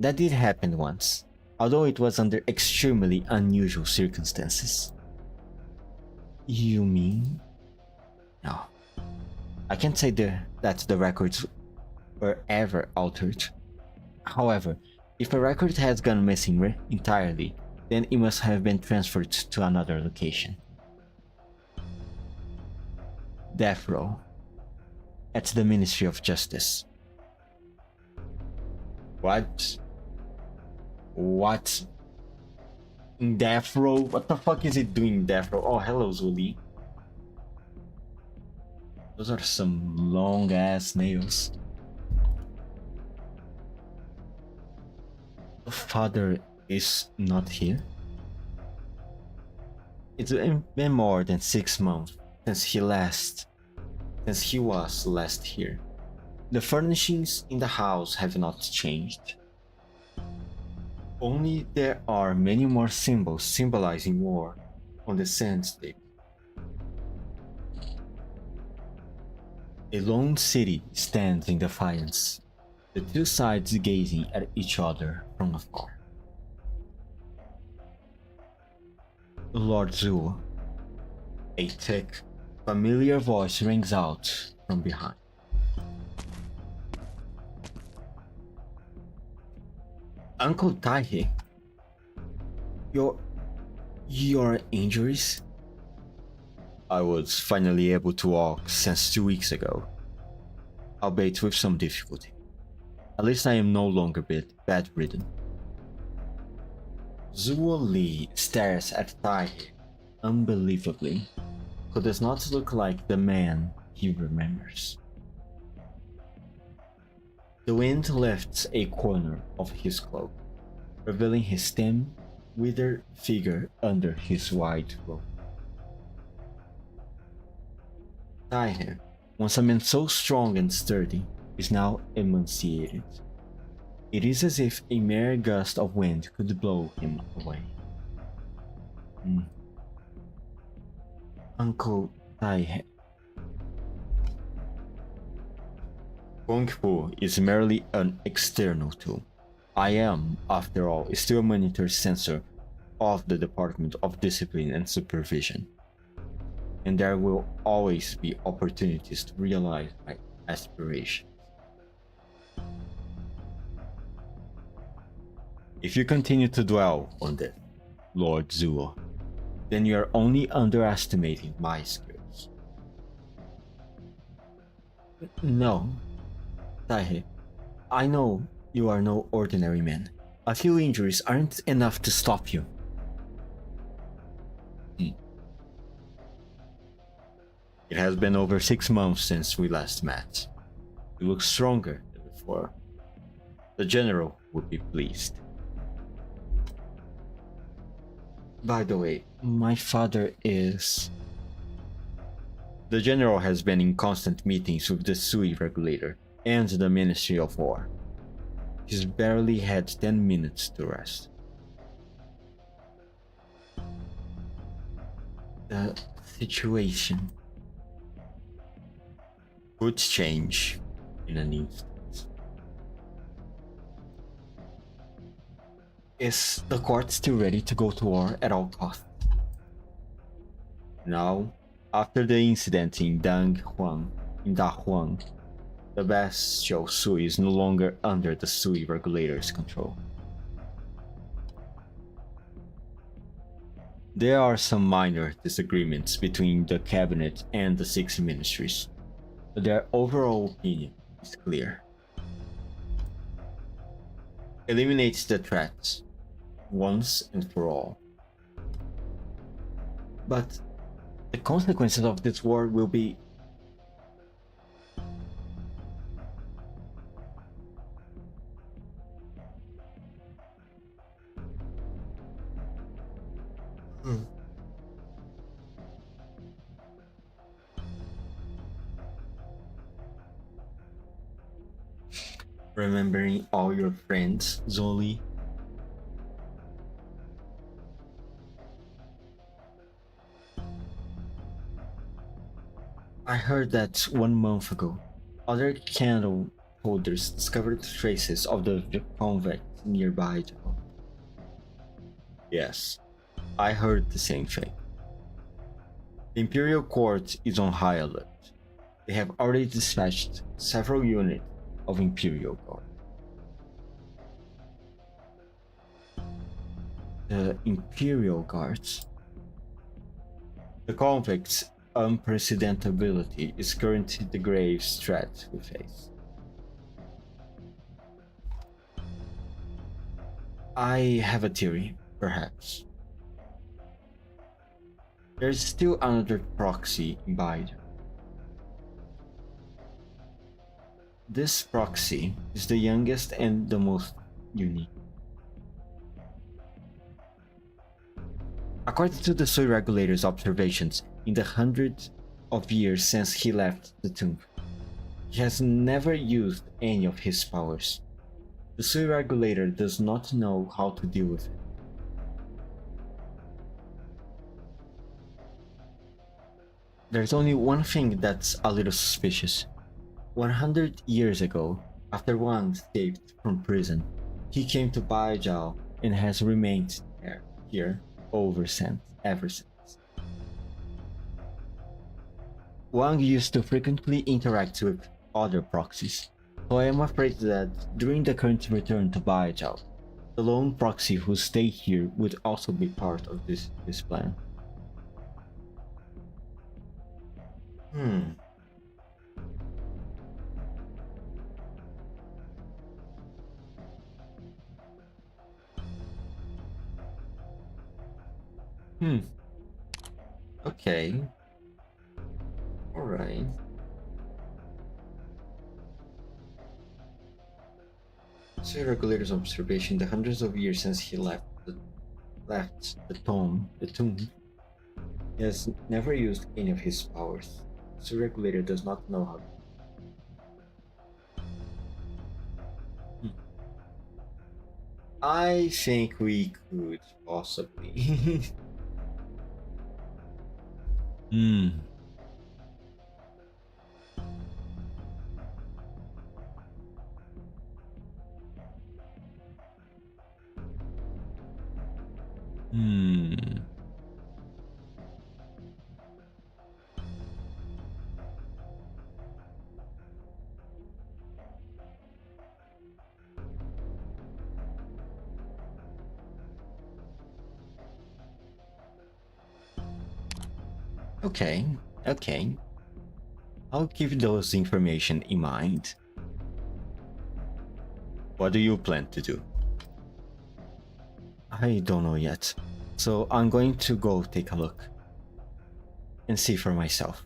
That did happen once, although it was under extremely unusual circumstances. You mean? No. I can't say that the records were ever altered. However, if a record has gone missing entirely, then it must have been transferred to another location. Death row. At the Ministry of Justice. What? What? In death row? What the fuck is it doing in death row? Oh, hello, Zuli. Those are some long ass nails. The father is not here? It's been more than 6 months since he was last here. The furnishings in the house have not changed. Only there are many more symbols symbolizing war on the sandscape. A lone city stands in defiance, the two sides gazing at each other from afar. Lord Zuo. A thick, familiar voice rings out from behind. Uncle Taihe, your injuries? I was finally able to walk since 2 weeks ago, albeit with some difficulty. At least I am no longer bedridden. Zuo Li stares at Taihe unbelievably, who does not look like the man he remembers. The wind lifts a corner of his cloak, revealing his thin, withered figure under his wide robe. Taihe, once a man so strong and sturdy, is now emaciated. It is as if a mere gust of wind could blow him away. Uncle Taihe. Kung Fu is merely an external tool. I am, after all, still a monitor censor of the Department of Discipline and Supervision. And there will always be opportunities to realize my aspirations. If you continue to dwell on this, Lord Zuo, then you are only underestimating my skills. No, Taihe, I know you are no ordinary man. A few injuries aren't enough to stop you. It has been over 6 months since we last met. You look stronger than before. The general would be pleased. By the way, my father is... The general has been in constant meetings with the Sui regulator and the Ministry of War. He's barely had 10 minutes to rest. The situation could change in an instant. Is the court still ready to go to war at all costs? Now, after the incident in Dahuang, the bestial Sui is no longer under the Sui regulator's control. There are some minor disagreements between the cabinet and the 6 ministries, but their overall opinion is clear. Eliminate the threats, once and for all. But the consequences of this war will be... Hmm. Remembering all your friends, Zoli. I heard that 1 month ago, other candle holders discovered traces of the convict nearby. Yes, I heard the same thing. The Imperial Court is on high alert. They have already dispatched several units of Imperial Guard. The Imperial Guards. The convicts' unprecedentability is currently the grave threat we face. I have a theory, perhaps. There's still another proxy in Bide. This proxy is the youngest and the most unique. According to the Soy Regulator's observations, in the hundreds of years since he left the tomb, he has never used any of his powers. The Soy Regulator does not know how to deal with it. There's only one thing that's a little suspicious. 100 years ago, after Wang escaped from prison, he came to Baijiao and has remained here ever since. Wang used to frequently interact with other proxies, so I am afraid that during the current return to Baijiao, the lone proxy who stayed here would also be part of this plan. Okay. Alright. So Regulator's observation, the hundreds of years since he left the tomb, he has never used any of his powers. So Regulator does not know how. I think we could possibly. Okay. I'll keep those information in mind. What do you plan to do? I don't know yet, so I'm going to go take a look and see for myself.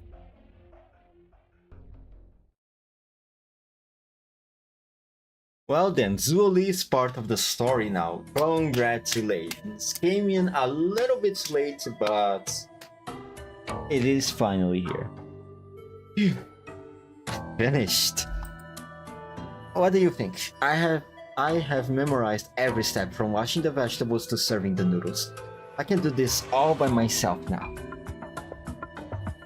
Well then, Zuoli is part of the story now. Congratulations. Came in a little bit late, but it is finally here. Phew. Finished. What do you think? I have memorized every step from washing the vegetables to serving the noodles. I can do this all by myself now.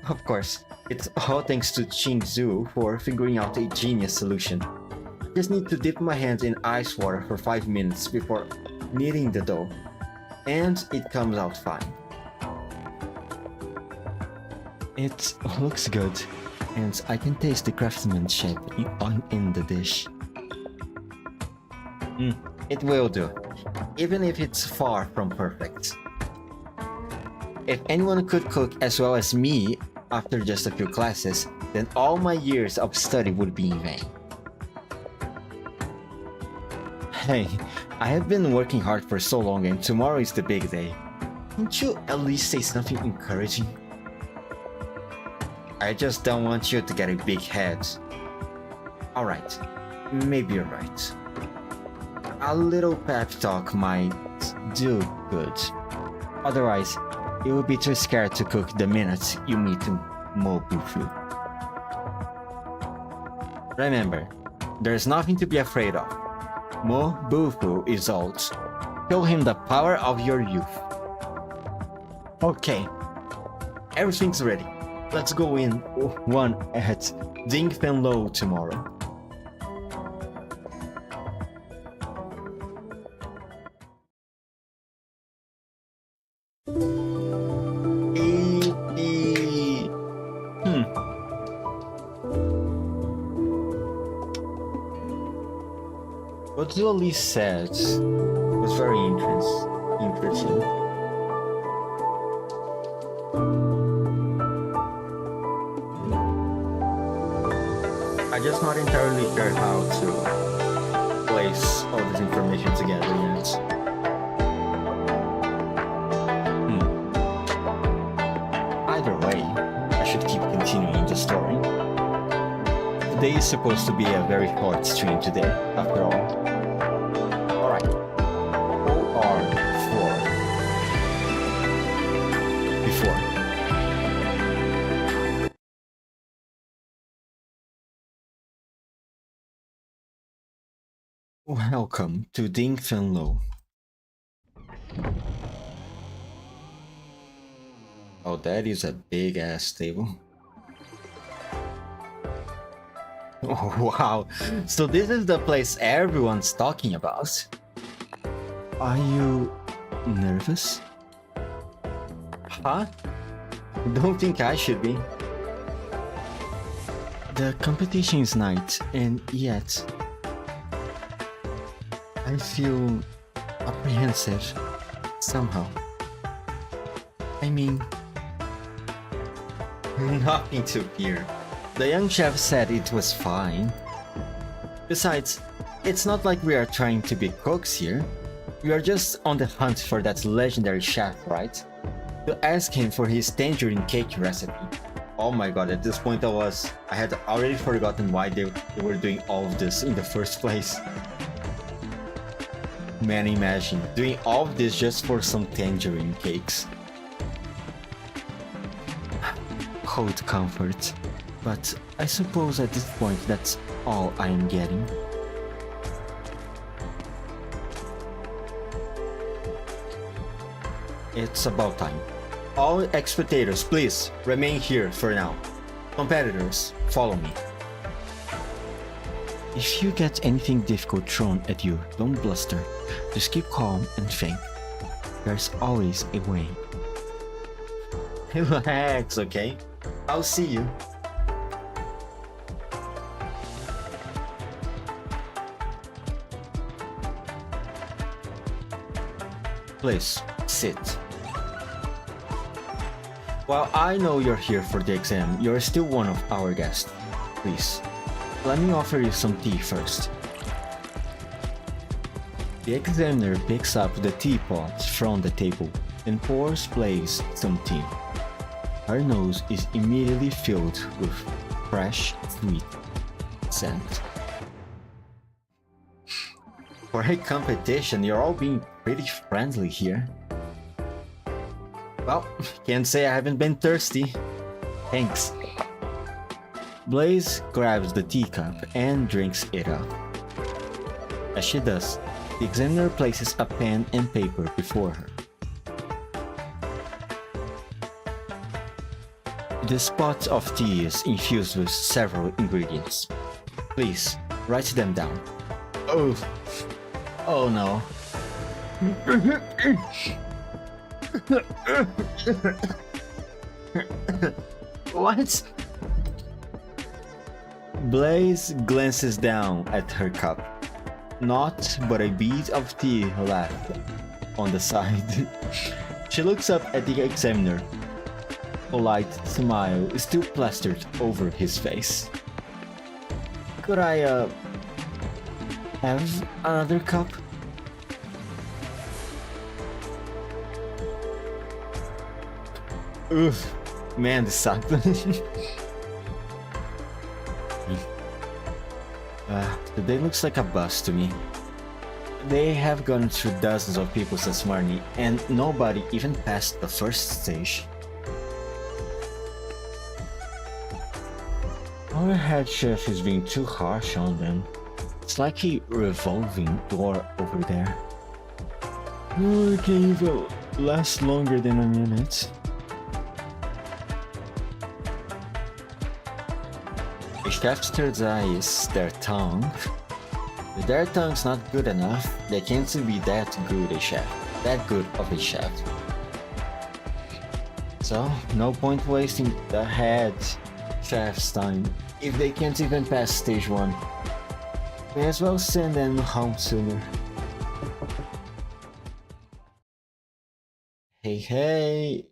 Of course, it's all thanks to Qing Zhu for figuring out a genius solution. I just need to dip my hands in ice water for 5 minutes before kneading the dough, and it comes out fine. It looks good, and I can taste the craftsmanship in the dish. It will do, even if it's far from perfect. If anyone could cook as well as me after just a few classes, then all my years of study would be in vain. Hey, I have been working hard for so long and tomorrow is the big day. Can't you at least say something encouraging? I just don't want you to get a big head. Alright, maybe you're right. A little pep talk might do good. Otherwise, You will be too scared to cook the minute you meet Mobufu. Remember, there's nothing to be afraid of. Mobufu is old. Show him the power of your youth. Okay, everything's ready. Let's go in one at Dingfenlo tomorrow. What Julie said was very interesting. I'm just not entirely sure how to place all this information together yet. Either way, I should keep continuing the story. Today is supposed to be a very short stream today, after all. Alright. OR4. Before. Welcome to Dingfenlo. Oh, that is a big ass table. Oh, wow, so this is the place everyone's talking about. Are you nervous? Huh? Don't think I should be. The competition is night, and yet I feel apprehensive somehow. I mean, nothing to fear. The young chef said it was fine. Besides, it's not like we are trying to be cooks here. We are just on the hunt for that legendary chef, right? To ask him for his tangerine cake recipe. Oh my god, at this point I had already forgotten why they were doing all of this in the first place. Man, imagine doing all of this just for some tangerine cakes. Cold comfort. But I suppose at this point that's all I am getting. It's about time. All spectators, please remain here for now. Competitors, follow me. If you get anything difficult thrown at you, don't bluster. Just keep calm and think. There's always a way. Relax, okay? I'll see you. Please, sit. While I know you're here for the exam, you're still one of our guests. Please, let me offer you some tea first. The examiner picks up the teapot from the table and pours Blaze some tea. Her nose is immediately filled with fresh, sweet scent. For a competition, you're all being pretty friendly here. Well, can't say I haven't been thirsty. Thanks. Blaze grabs the teacup and drinks it up. As she does, the examiner places a pen and paper before her. This pot of tea is infused with several ingredients. Please, write them down. Oh no. What? Blaze glances down at her cup. Naught but a bead of tea left on the side. She looks up at the examiner. A light smile is still plastered over his face. Could I, have another cup? Oof, man, this sucked. Today looks like a bust to me. They have gone through dozens of people since morning, and nobody even passed the first stage. Our head chef is being too harsh on them. It's like a revolving door over there. Oh, it can't even last longer than a minute. A chef's third eye is their tongue. If their tongue's not good enough, they can't be that good of a chef. So, no point wasting the head chef's time if they can't even pass stage 1. May as well send them home sooner. Hey,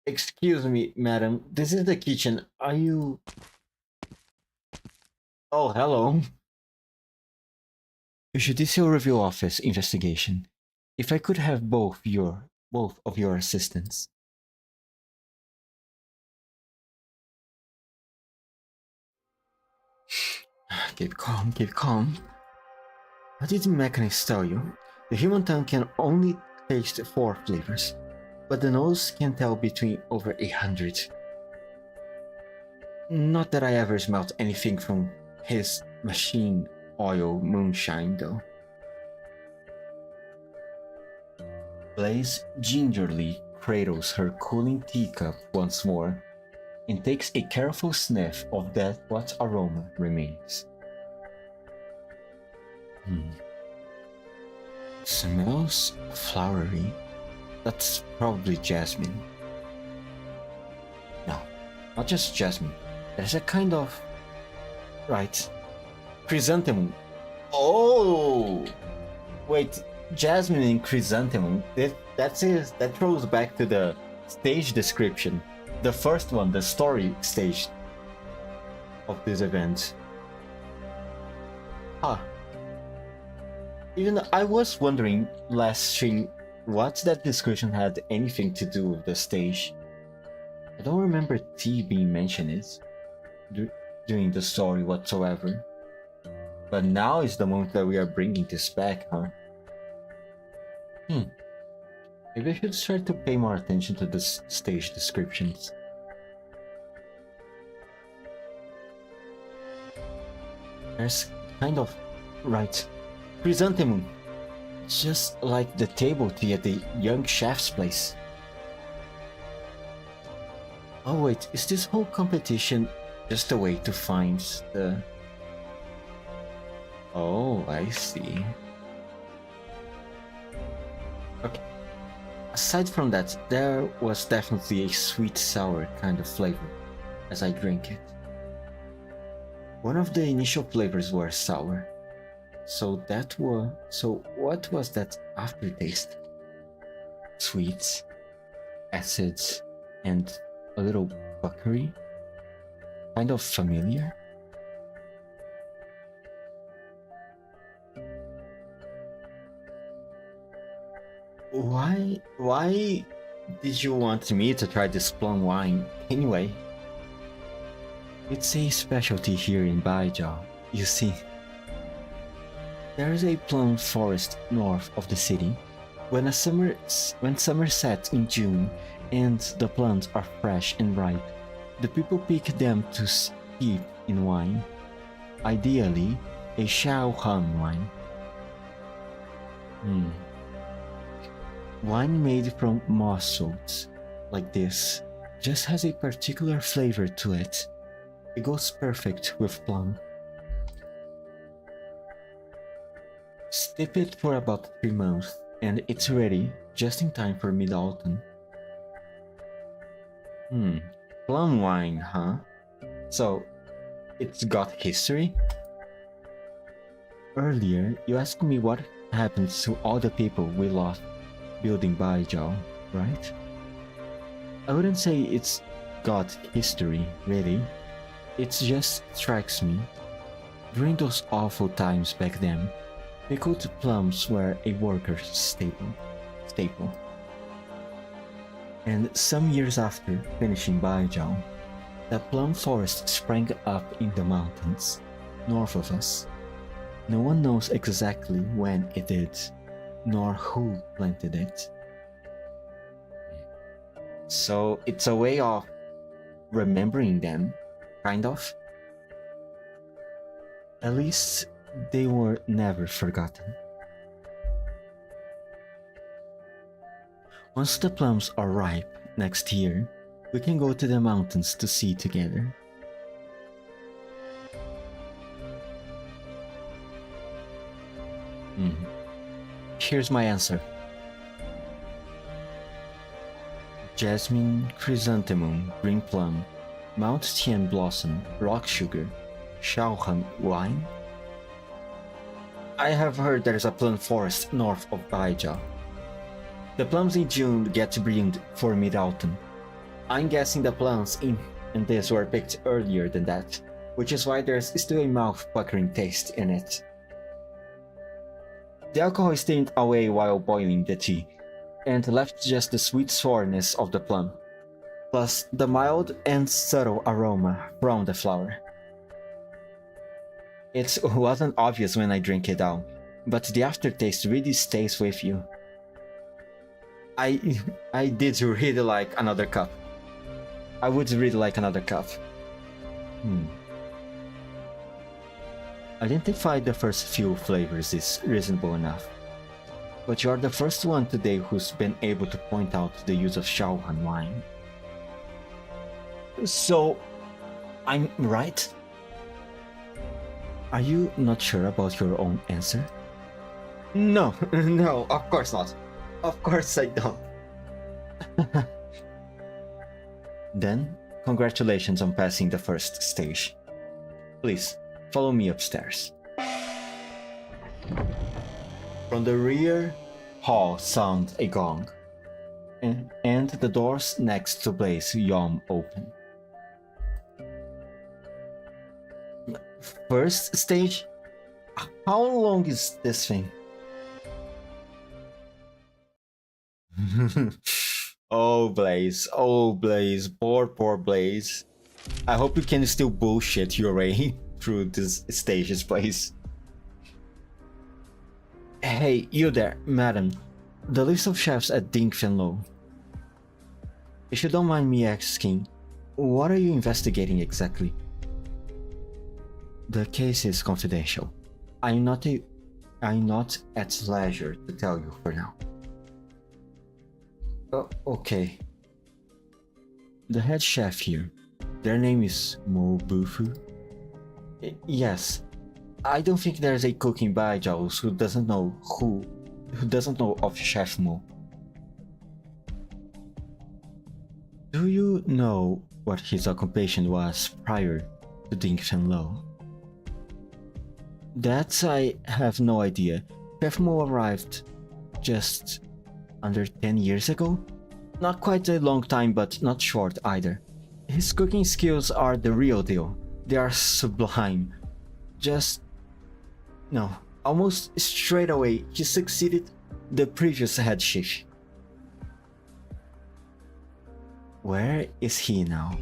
excuse me, madam, this is the kitchen. Are you... Oh, hello. Judicial Review Office investigation. If I could have both of your assistants. Keep calm. What did the mechanics tell you? The human tongue can only taste 4 flavors, but the nose can tell between over 100. Not that I ever smelt anything from his machine oil moonshine though. Blaze gingerly cradles her cooling teacup once more and takes a careful sniff of that what aroma remains. Smells flowery. That's probably jasmine. No, not just jasmine. There's a kind of... Right. Chrysanthemum. Oh! Wait, jasmine and chrysanthemum. That throws back to the stage description. The first one, the story stage of this event. Even I was wondering last stream what that description had anything to do with the stage. I don't remember T being mentioned during the story whatsoever. But now is the moment that we are bringing this back, huh? Maybe I should start to pay more attention to the stage descriptions. There's kind of... Right. Chrysanthemum. Just like the table tea at the young chef's place. Oh wait, is this whole competition just a way to find the... Oh, I see. Okay. Aside from that, there was definitely a sweet-sour kind of flavor as I drank it. One of the initial flavors were sour. So what was that aftertaste? Sweets, acids, and a little buckery? Kind of familiar? Why did you want me to try this plum wine anyway? It's a specialty here in Baijiao, you see. There is a plum forest north of the city. When summer sets in June and the plums are fresh and ripe, the people pick them to steep in wine. Ideally, a Shaohan wine. Wine made from moss oats, like this, just has a particular flavor to it. It goes perfect with plum. Steep it for about 3 months, and it's ready just in time for mid-autumn. Plum wine, huh? So, it's got history? Earlier, you asked me what happened to all the people we lost building Baijiao, right? I wouldn't say it's got history, really. It just strikes me. During those awful times back then, pickled plums were a worker's staple. And some years after finishing Baijiao, the plum forest sprang up in the mountains, north of us. No one knows exactly when it did, nor who planted it. So it's a way of remembering them, kind of. At least they were never forgotten. Once the plums are ripe next year, we can go to the mountains to see together. Here's my answer. Jasmine, chrysanthemum, green plum, Mount Tian blossom, rock sugar, Shaohan wine. I have heard there's a plum forest north of Baizhou. The plums in June get bloomed for mid-autumn. I'm guessing the plums in this were picked earlier than that, which is why there's still a mouth-puckering taste in it. The alcohol steamed away while boiling the tea, and left just the sweet sourness of the plum, plus the mild and subtle aroma from the flower. It wasn't obvious when I drank it down, but the aftertaste really stays with you. I did really like another cup. I would really like another cup. Identify the first few flavors is reasonable enough, but you're the first one today who's been able to point out the use of Shaohan wine. So, I'm right? Are you not sure about your own answer? No, no, of course not. Of course I don't. Then, congratulations on passing the first stage. Please, follow me upstairs. From the rear hall sound a gong, and the doors next to Blaze yawn open. First stage? How long is this thing? Oh Blaze, poor Blaze. I hope you can still bullshit your way through this stages, Blaze. Hey, you there, madam. The list of chefs at Ding Fenlo. If you don't mind me asking, what are you investigating exactly? The case is confidential. I'm not at leisure to tell you for now. Okay. The head chef here, their name is Mo Bufu. Yes, I don't think there's a cook in Baizhou who doesn't know of Chef Mo. Do you know what his occupation was prior to Ding Fenlo? That I have no idea. Chef Mo arrived just under 10 years ago? Not quite a long time, but not short either. His cooking skills are the real deal. They are sublime. Almost straight away, he succeeded the previous head chef. Where is he now?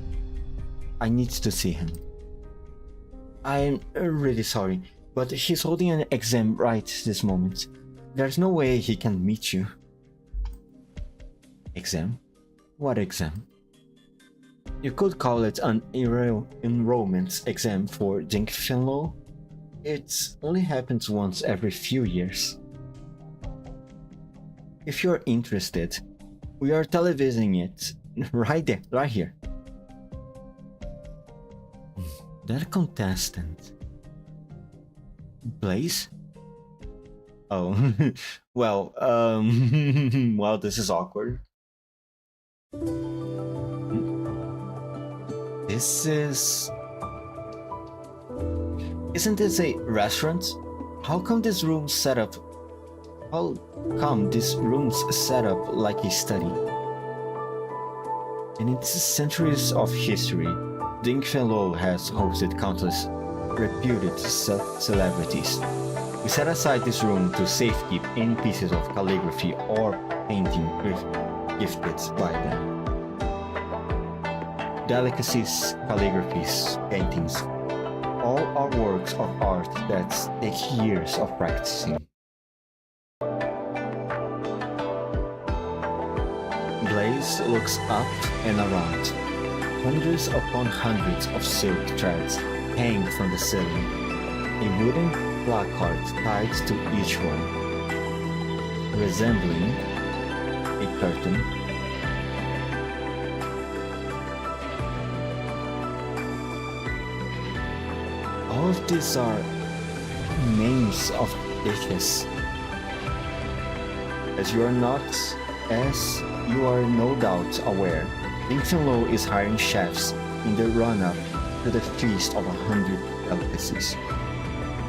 I need to see him. I'm really sorry, but he's holding an exam right this moment. There's no way he can meet you. Exam? What exam? You could call it an enrollment exam for Ding Fenlo. It only happens once every few years. If you're interested, we are televising it right there, right here. That contestant. Blaze? Oh, well, well, this is awkward. Isn't this a restaurant? How come this room's set up like a study? In its centuries of history, Ding Fenlo has hosted countless reputed celebrities. We set aside this room to safekeep any pieces of calligraphy or painting gifted by them. Delicacies, calligraphies, paintings, all are works of art that take years of practicing. Blaze looks up and around. Hundreds upon hundreds of silk threads hang from the ceiling, a wooden placard tied to each one, resembling a curtain. All of these are names of dishes. As you are no doubt aware, Lincoln is hiring chefs in the run-up to the Feast of 100 Delicacies.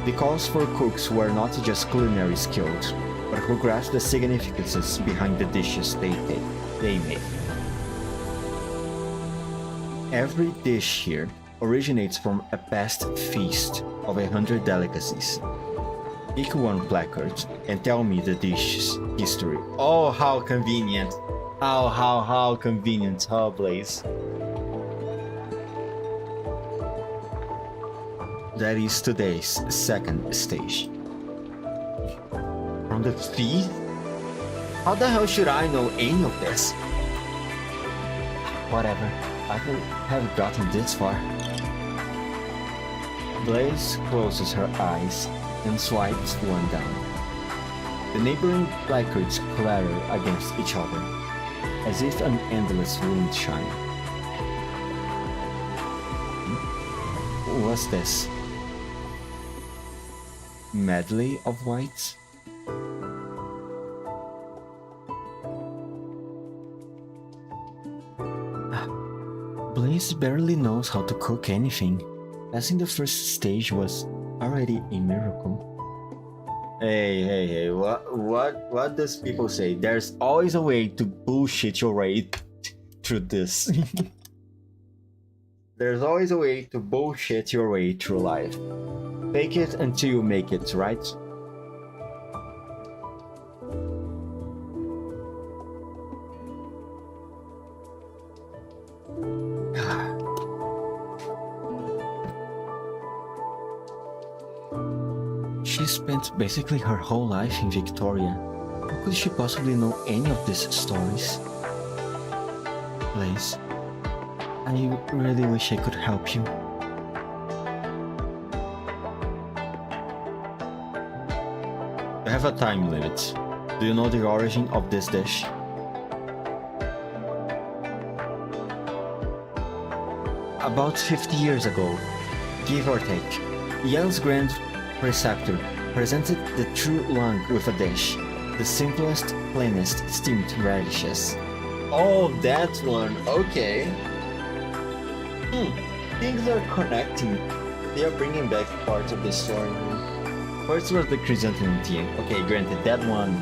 The calls for cooks who are not just culinary skilled, but who grasp the significances behind the dishes they make. Every dish here originates from a past feast of 100 delicacies. Pick one placard and tell me the dish's history. Oh, how convenient! How convenient, huh, Blaze? That is today's second stage. From the feast? How the hell should I know any of this? Whatever, I could have gotten this far. Blaze closes her eyes and swipes one down. The neighboring placards clatter against each other, as if an endless wind chime. What's this? Medley of whites? Blaze barely knows how to cook anything. Passing the first stage was already a miracle. Hey, what does people say? There's always a way to bullshit your way through this. There's always a way to bullshit your way through life. Fake it until you make it, right? She spent basically her whole life in Victoria. How could she possibly know any of these stories? Blaze, I really wish I could help you. I have a time limit. Do you know the origin of this dish? About 50 years ago, give or take, Yale's Grand Preceptor presented the true lung with a dish, the simplest, plainest steamed radishes. Oh, that one, okay. Things are connecting. They are bringing back parts of the story. First was the chrysanthemum tea. Okay, granted, that one,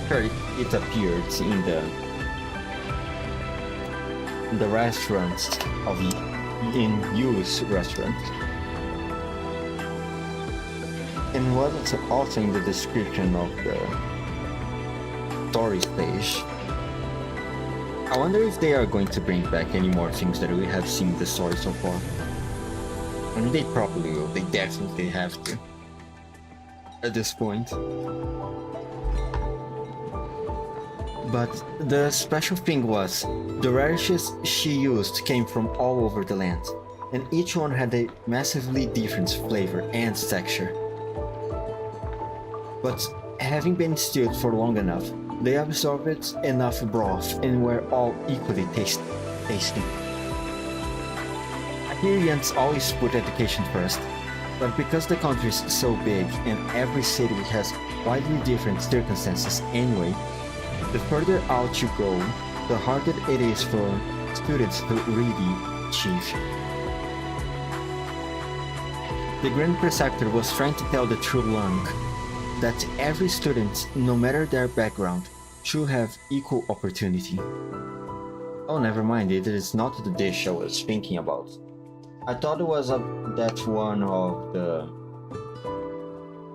sure, it appeared in the restaurants of in-use restaurant. And what's also in the description of the stories page. I wonder if they are going to bring back any more things that we have seen in the story so far. I mean, they probably will. They definitely have to. At this point. But the special thing was, the radishes she used came from all over the land, and each one had a massively different flavor and texture. But having been stewed for long enough, they absorbed enough broth and were all equally tasty. Syrians always put education first, but because the country is so big and every city has widely different circumstances anyway, the further out you go, the harder it is for students to really achieve. The Grand Preceptor was trying to tell the true lung that every student, no matter their background, should have equal opportunity. Oh, never mind, it is not the dish I was thinking about. I thought it was that one of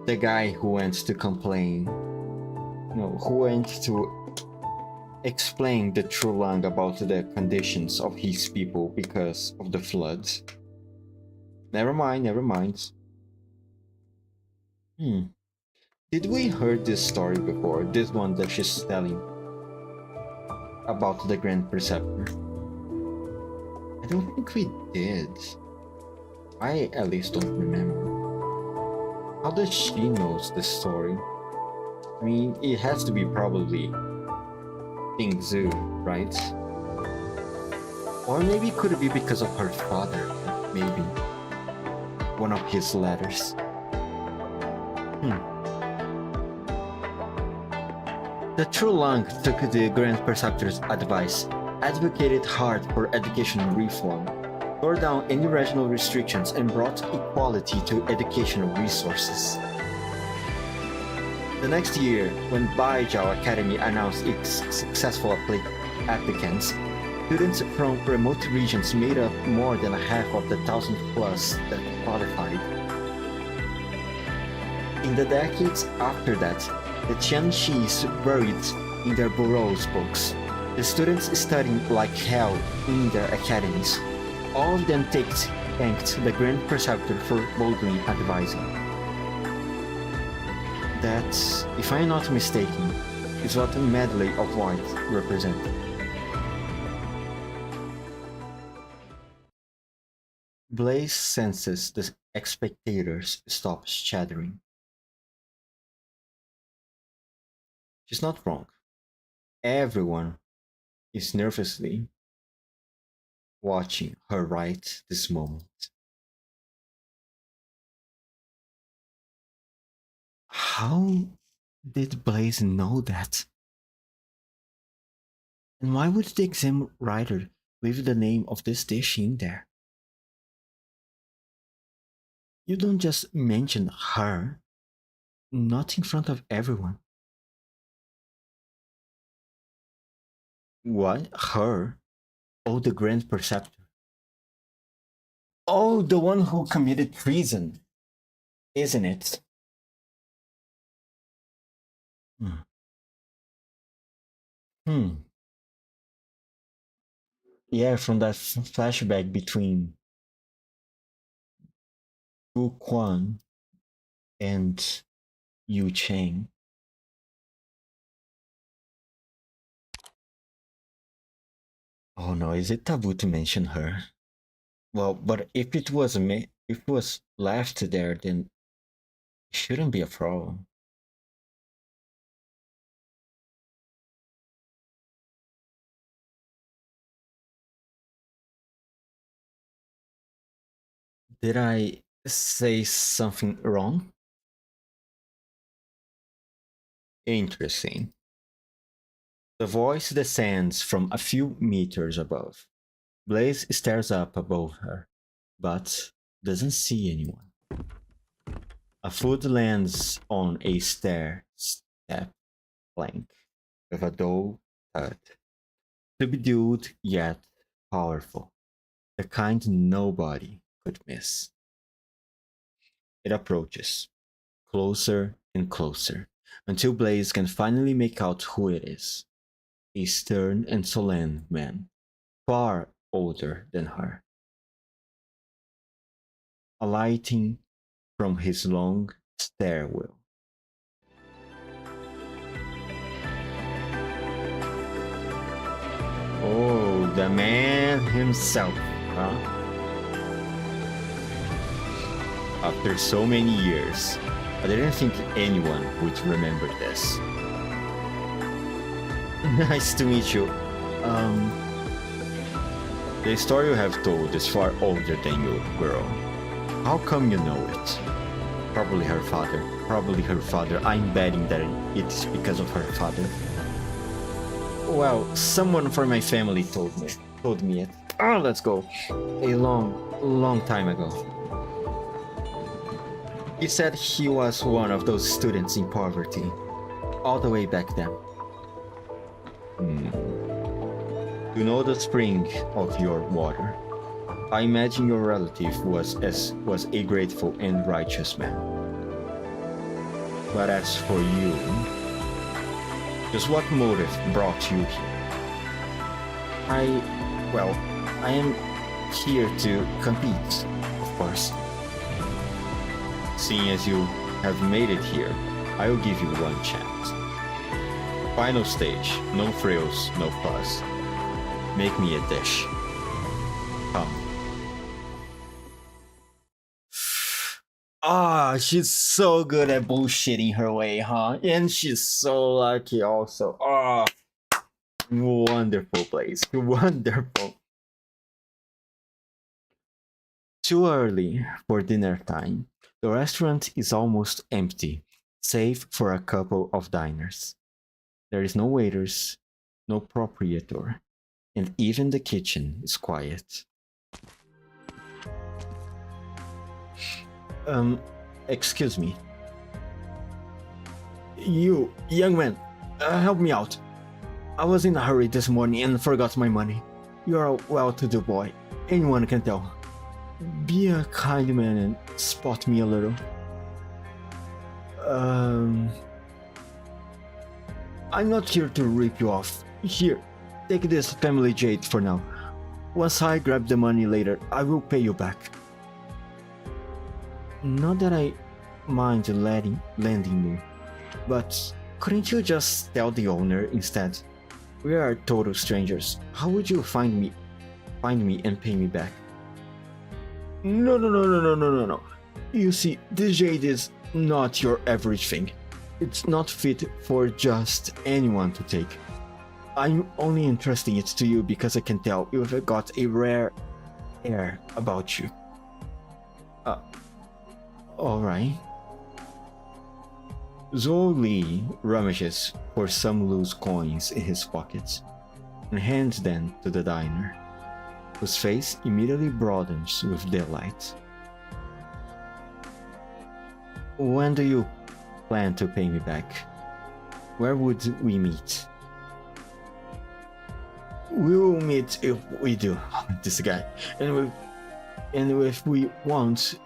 the guy who went to complain, who went to explain the true lung about the conditions of his people because of the floods. Never mind. Did we heard this story before? This one that she's telling. about the Grand Preceptor? I don't think we did. I at least don't remember. How does she knows the story? I mean, it has to be probably Pingzu, right? Or maybe could it be because of her father? Maybe. One of his letters. The True Lang took the Grand Preceptor's advice, advocated hard for educational reform, tore down any regional restrictions, and brought equality to educational resources. The next year, when Baijiao Academy announced its successful applicants, students from remote regions made up more than half of the 1,000 plus that qualified. In the decades after that, the Qianxis buried in their burrows books, the students studying like hell in their academies. All of them thanked the Grand Preceptor for boldly advising. That, if I am not mistaken, is what the medley of white represented. Blaze senses the spectators stop chattering. She's not wrong. Everyone is nervously watching her right this moment. How did Blaze know that? And why would the exam writer leave the name of this dish in there? You don't just mention her, not in front of everyone. What? Her? Oh, the Grand Preceptor. Oh, the one who committed treason, isn't it? Yeah, from that flashback between Wu Quan and Yu Cheng. Oh no, is it taboo to mention her? Well, but if it was left there, then it shouldn't be a problem. Did I say something wrong? Interesting. The voice descends from a few meters above. Blaze stares up above her, but doesn't see anyone. A foot lands on a step plank with a dull thud. Subdued yet powerful, the kind nobody could miss. It approaches, closer and closer, until Blaze can finally make out who it is. A stern and solemn man, far older than her. Alighting from his long stairwell. Oh, the man himself, huh? After so many years, I didn't think anyone would remember this. Nice to meet you. The story you have told is far older than you, girl. How come you know it? Probably her father. Probably her father. I'm betting that it's because of her father. Well, someone from my family told me it. Oh, let's go. A long time ago. He said he was one of those students in poverty, all the way back then. You know the spring of your water. I imagine your relative was a grateful and righteous man. But as for you, just what motive brought you here? I am here to compete, of course. Seeing as you have made it here, I will give you one chance. Final stage. No frills, no fuss. Make me a dish. Come. Ah, she's so good at bullshitting her way, huh? And she's so lucky also. Ah, wonderful place. Wonderful. Too early for dinner time. The restaurant is almost empty, save for a couple of diners. There is no waiters, no proprietor, and even the kitchen is quiet. Excuse me. You, young man, help me out. I was in a hurry this morning and forgot my money. You're a well-to-do boy. Anyone can tell. Be a kind man and spot me a little. I'm not here to rip you off. Here, take this family jade for now. Once I grab the money later, I will pay you back. Not that I mind lending you, but couldn't you just tell the owner instead? We are total strangers. How would you find me and pay me back? No. You see, this jade is not your average thing. It's not fit for just anyone to take. I'm only entrusting it to you because I can tell you've got a rare air about you. Alright. Zhou Li rummages for some loose coins in his pockets and hands them to the diner, whose face immediately broadens with delight. When do you plan to pay me back? Where would we meet? We will meet if we do, this guy. And if we won't,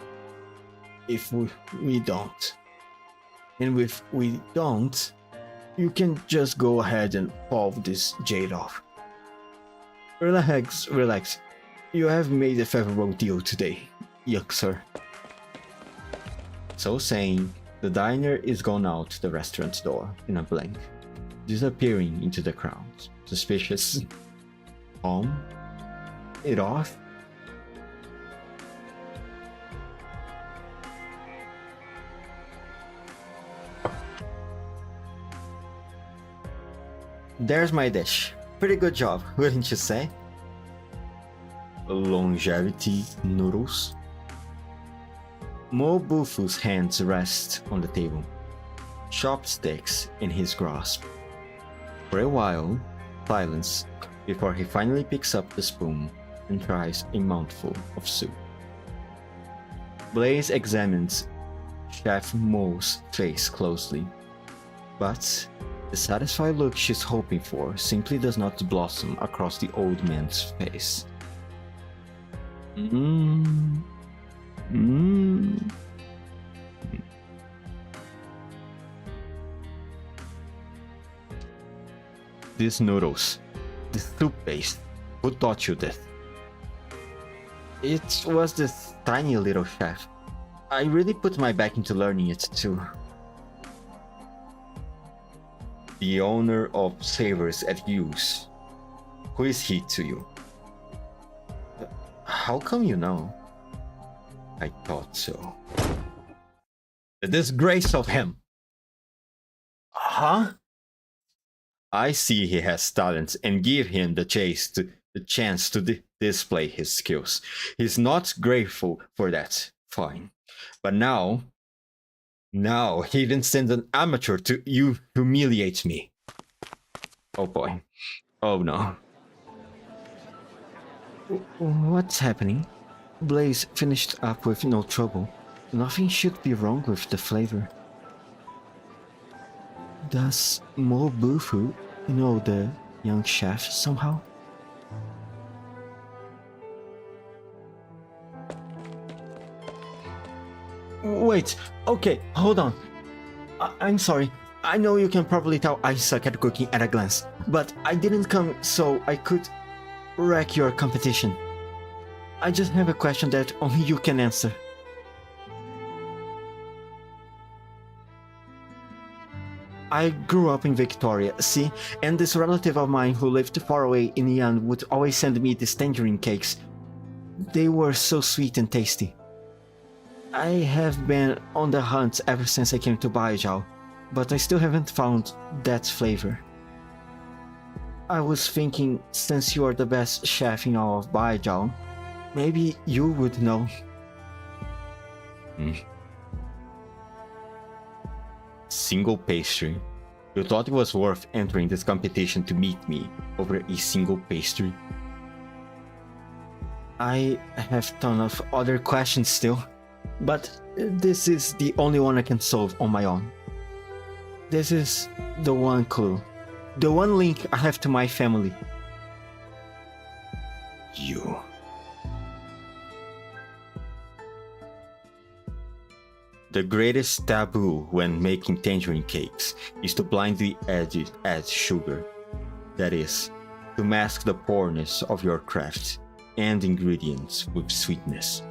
if we don't. And if we don't, you can just go ahead and pop this jade off. Relax. You have made a favorable deal today, young sir. So saying, the diner is gone out the restaurant's door in a blink, disappearing into the crowd. Suspicious. It off? There's my dish. Pretty good job, wouldn't you say? Longevity noodles? Mo Bufu's hands rest on the table, chopsticks in his grasp. For a while, silence before he finally picks up the spoon and tries a mouthful of soup. Blaze examines Chef Mo's face closely, but the satisfied look she's hoping for simply does not blossom across the old man's face. These noodles, this soup base, who taught you this? It was this tiny little chef. I really put my back into learning it too. The owner of Savers at Use. Who is he to you? How come you know? I thought so. The disgrace of him! Huh? I see he has talent and give him the chance to display his skills. He's not grateful for that. Fine. But now he even sends an amateur to humiliate me. Oh boy. Oh no. What's happening? Blaze finished up with no trouble. Nothing should be wrong with the flavor. Does Mo Bufu know the young chef somehow? Wait, okay, hold on. I'm sorry. I know you can probably tell I suck at cooking at a glance, but I didn't come so I could wreck your competition. I just have a question that only you can answer. I grew up in Victoria, see? And this relative of mine who lived far away in Yan would always send me these tangerine cakes. They were so sweet and tasty. I have been on the hunt ever since I came to Baijiao, but I still haven't found that flavor. I was thinking, since you are the best chef in all of Baijiao, maybe you would know. Single pastry. You thought it was worth entering this competition to meet me over a single pastry? I have ton of other questions still, but this is the only one I can solve on my own. This is the one clue, the one link I have to my family. You. The greatest taboo when making tangerine cakes is to blindly add sugar. That is, to mask the poorness of your craft and ingredients with sweetness.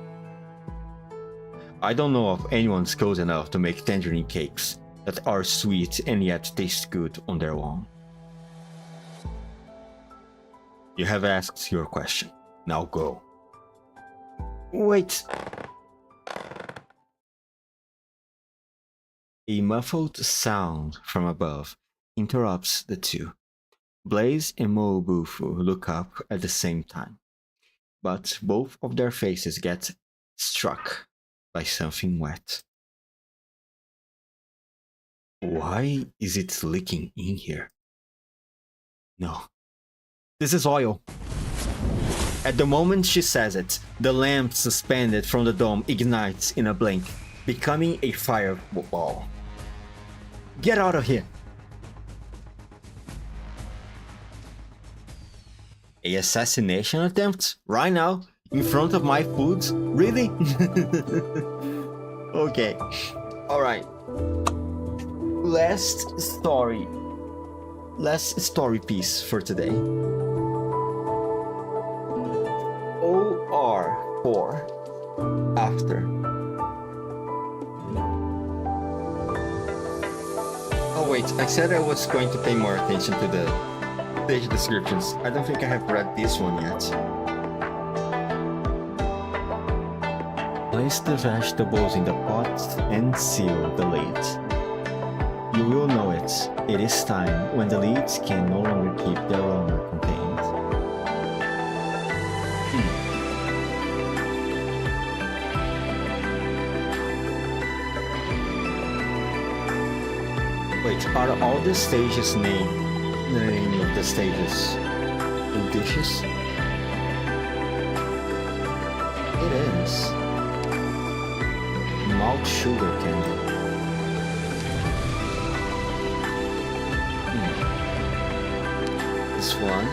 I don't know of anyone skilled enough to make tangerine cakes that are sweet and yet taste good on their own. You have asked your question. Now go. Wait. A muffled sound from above interrupts the two. Blaze and Mobufu look up at the same time, but both of their faces get struck by something wet. Why is it leaking in here? No. This is oil. At the moment she says it, the lamp suspended from the dome ignites in a blink, becoming a fireball. Get out of here! A assassination attempt? Right now? In front of my food? Really? Okay. Alright. Last story piece for today. OR4 After. Oh wait, I said I was going to pay more attention to the stage descriptions. I don't think I have read this one yet. Place the vegetables in the pot and seal the lid. You will know it. It is time when the lids can no longer keep their aroma contained. Wait, are all the stages named the name of the stages in dishes? It is. Malt sugar candy. This one.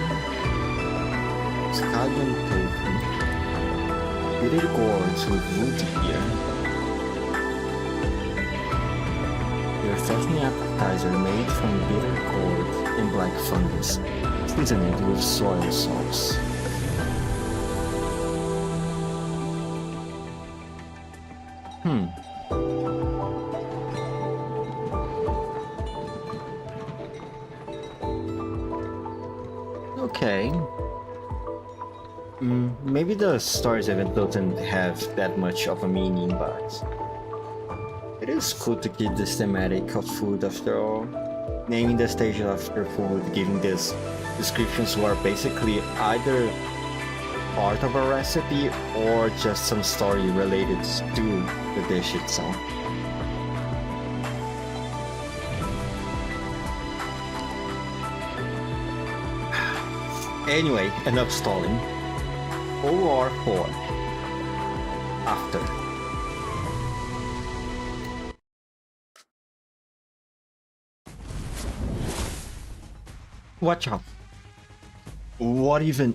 Scallion tofu. Bitter gourds with wood beer. Your fattening appetizer made from bitter gourd and black fungus, seasoned with soy sauce. Okay. Maybe the stories event doesn't have that much of a meaning, but it is cool to keep this thematic of food after all. Naming the stage after food, giving these descriptions who are basically either part of a recipe or just some story related to the dish itself. Anyway, enough stalling. OR4 After. Watch out. What even?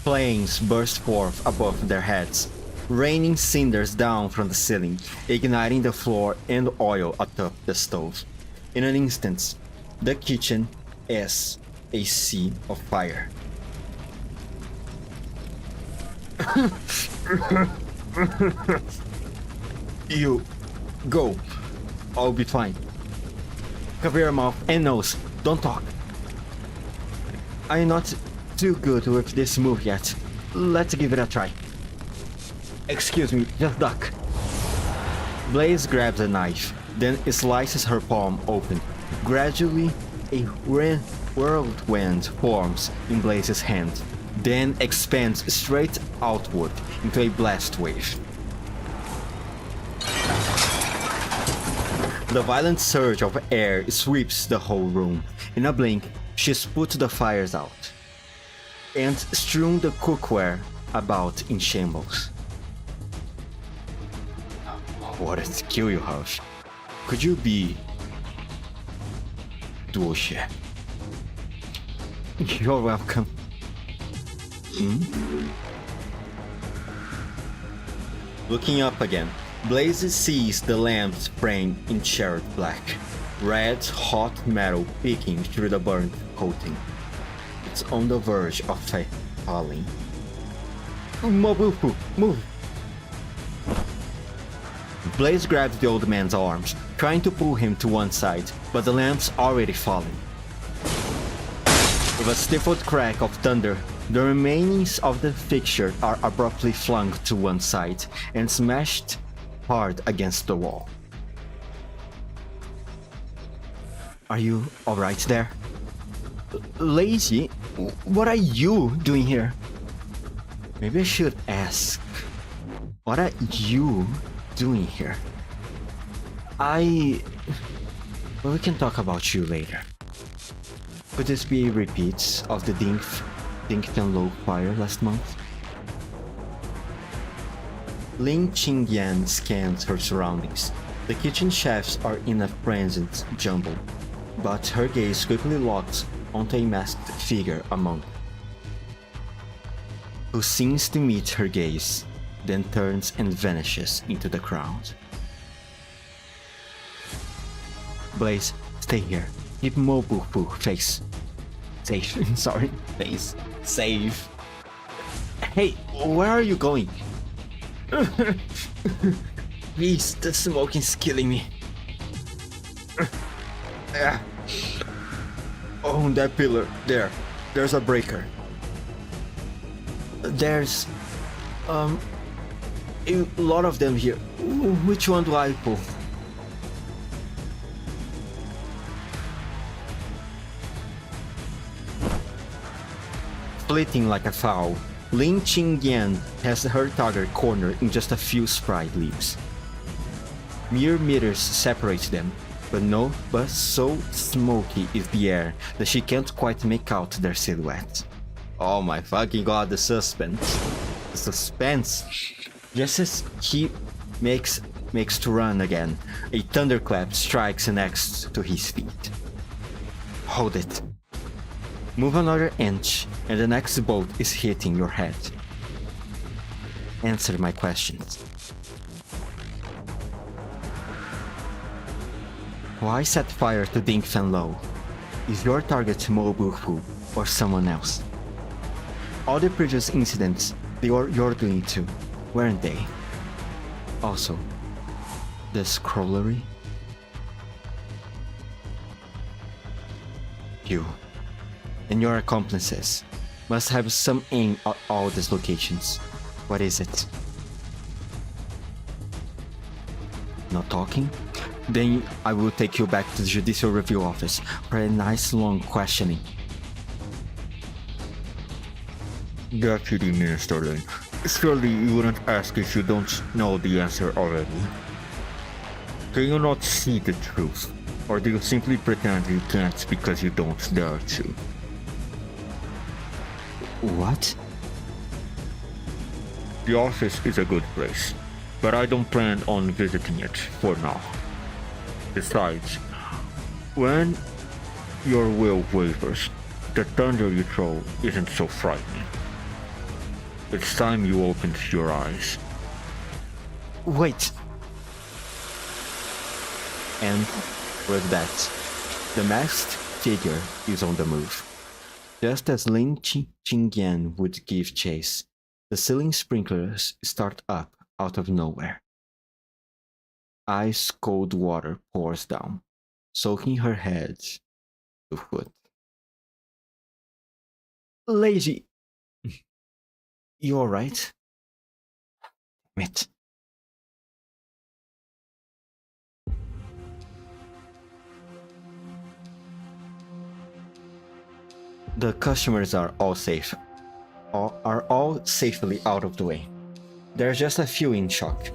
Flames burst forth above their heads, raining cinders down from the ceiling, igniting the floor and oil atop the stove. In an instant, the kitchen is a sea of fire. You go. I'll be fine. Cover your mouth and nose. Don't talk. I'm not too good with this move yet. Let's give it a try. Excuse me, just duck. Blaze grabs a knife, then slices her palm open. Gradually, a whirlwind forms in Blaze's hand, then expands straight outward into a blast wave. The violent surge of air sweeps the whole room. In a blink, she's put the fires out and strewn the cookware about in shambles. What a skill you have. Could you be... Duoshe? You're welcome. Looking up again, Blaze sees the lamp's frame in charred black. Red, hot metal peeking through the burnt coating. It's on the verge of falling. Mobufu, move! Blaze grabs the old man's arms, trying to pull him to one side, but the lamp's already fallen. With a stifled crack of thunder, the remainings of the fixture are abruptly flung to one side and smashed hard against the wall. Are you alright there? Lazy? What are you doing here? Maybe I should ask. What are you doing here? Well, we can talk about you later. Could this be repeats of the Dinkton Low fire last month? Ling Qingyan scans her surroundings. The kitchen chefs are in a frenzied jumble, but her gaze quickly locks onto a masked figure among them, who seems to meet her gaze, then turns and vanishes into the crowd. Blaze, stay here. Keep Mobufu face safe. Sorry, face safe. Hey, where are you going? Please, the smoking's killing me. Oh, that pillar. There's a breaker. There's a lot of them here. Which one do I pull? Flitting like a fowl, Ling Qingyan has her target cornered in just a few spry leaves. Mere meters separate them, but so smoky is the air that she can't quite make out their silhouettes. Oh my fucking god, the suspense. The suspense. Just as he makes to run again, a thunderclap strikes next to his feet. Hold it. Move another inch, and the next bolt is hitting your head. Answer my questions. Why set fire to Dinkfen Low? Is your target Mobufu or someone else? All the previous incidents, you're doing too, weren't they? Also, the scrollery? You and your accomplices must have some aim at all these locations. What is it? Not talking? Then I will take you back to the Judicial Review Office for a nice long questioning. Deputy Minister Lin, surely you wouldn't ask if you don't know the answer already. Can you not see the truth? Or do you simply pretend you can't because you don't dare to? What? The office is a good place, but I don't plan on visiting it for now. Besides, when your will wavers, the thunder you throw isn't so frightening. It's time you opened your eyes. Wait! And with that, the masked figure is on the move. Just as Lin Qingyan would give chase, the ceiling sprinklers start up out of nowhere. Ice cold water pours down, soaking her head to foot. Lady, you alright? Damn it. The customers are all safe. Are all safely out of the way. There's just a few in shock.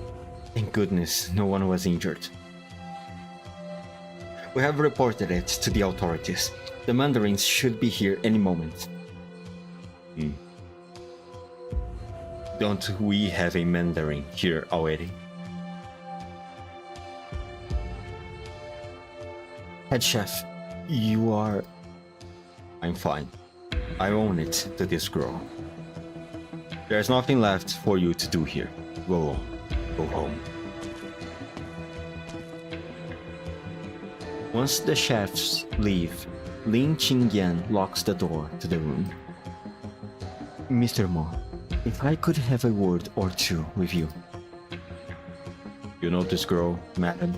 Thank goodness no one was injured. We have reported it to the authorities. The mandarins should be here any moment. Don't we have a mandarin here already? Head chef, you are... I'm fine. I own it to this girl. There's nothing left for you to do here. Go on. Go home. Once the chefs leave, Lin Qingyan locks the door to the room. Mr. Mo, if I could have a word or two with you. You know this girl, madam?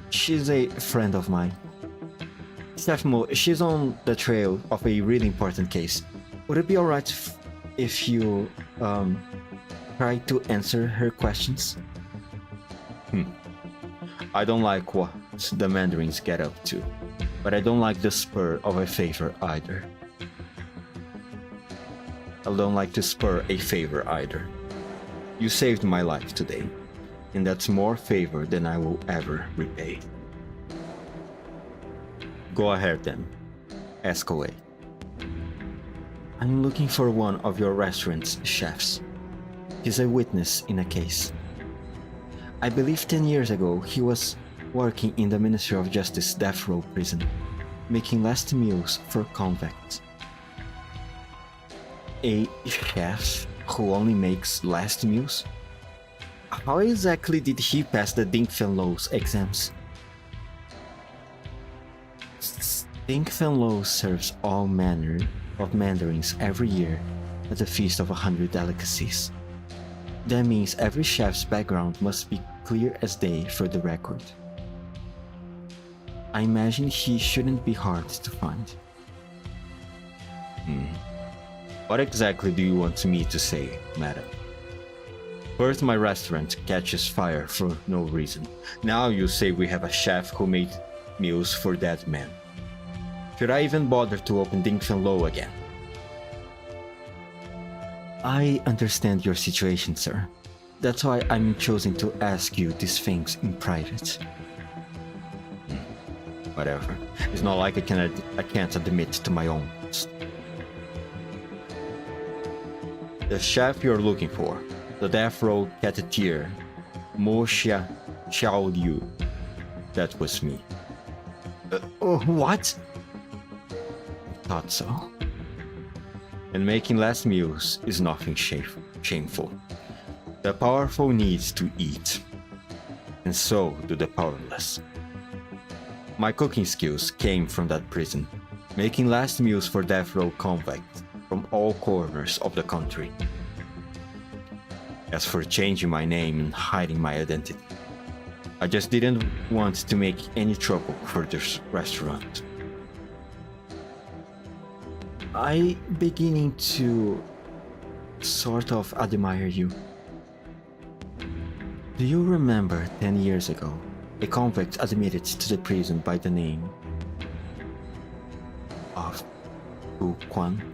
She's a friend of mine. Chef Mo, she's on the trail of a really important case. Would it be alright if you try to answer her questions? I don't like what the mandarins get up to, but I don't like the spur of a favor either. I don't like to spur a favor either. You saved my life today, and that's more favor than I will ever repay. Go ahead then. Ask away. I'm looking for one of your restaurant's chefs. He's a witness in a case. I believe 10 years ago he was working in the Ministry of Justice death row prison, making last meals for convicts. A chef who only makes last meals? How exactly did he pass the Dingfenlo's exams? Dingfenlo serves all manner of mandarins every year at the Feast of 100 Delicacies. That means every chef's background must be clear as day for the record. I imagine he shouldn't be hard to find. What exactly do you want me to say, madam? First, my restaurant catches fire for no reason. Now you say we have a chef who made meals for dead men. Should I even bother to open Dingfenlo again? I understand your situation, sir. That's why I'm choosing to ask you these things in private. Whatever. It's not like I can't admit to my own. The chef you're looking for, the death row cateteer, Mo Xiao Liu. That was me. What? Thought so. And making last meals is nothing shameful. The powerful need to eat, and so do the powerless. My cooking skills came from that prison, making last meals for death row convicts from all corners of the country. As for changing my name and hiding my identity, I just didn't want to make any trouble for this restaurant. I'm beginning to sort of admire you. Do you remember 10 years ago, a convict admitted to the prison by the name of Gu Quan?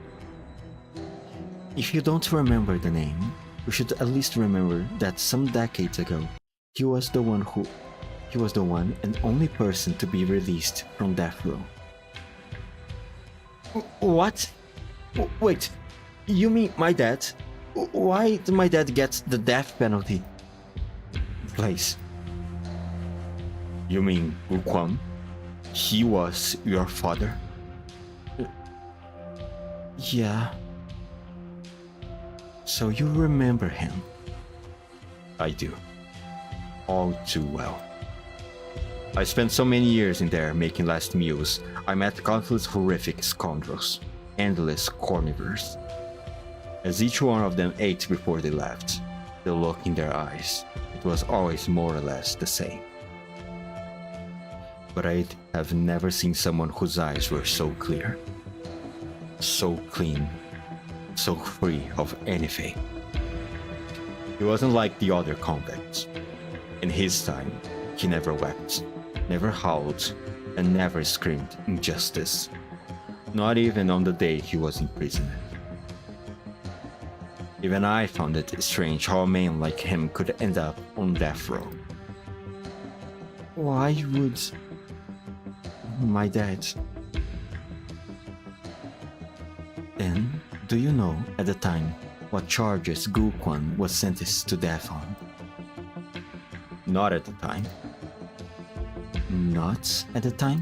If you don't remember the name, you should at least remember that some decades ago, he was the one and only person to be released from death row. What? Wait, you mean my dad? Why did my dad get the death penalty? Place. You mean Gu Quan? He was your father? Yeah. So you remember him? I do. All too well. I spent so many years in there making last meals. I met countless horrific scoundrels, endless carnivores. As each one of them ate before they left, the look in their eyes, it was always more or less the same. but I have never seen someone whose eyes were so clear, so clean, so free of anything. He wasn't like the other convicts. In his time, he never wept, never howled, and never screamed injustice. Not even on the day he was imprisoned. Even I found it strange how a man like him could end up on death row. Why would my dad? Then, do you know at the time what charges Gu Quan was sentenced to death on? Not at the time. Not at the time?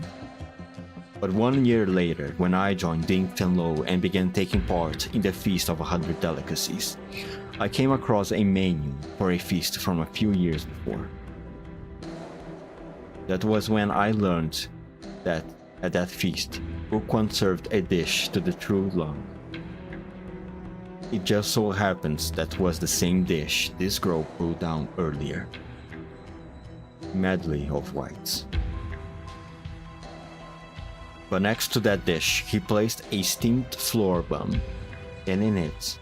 But 1 year later, when I joined Ding Fenlo and began taking part in the Feast of 100 Delicacies, I came across a menu for a feast from a few years before. That was when I learned that at that feast, Gu Quan served a dish to the true lung. It just so happens that was the same dish this girl put down earlier. Medley of whites. But next to that dish, he placed a steamed floor bun, and in it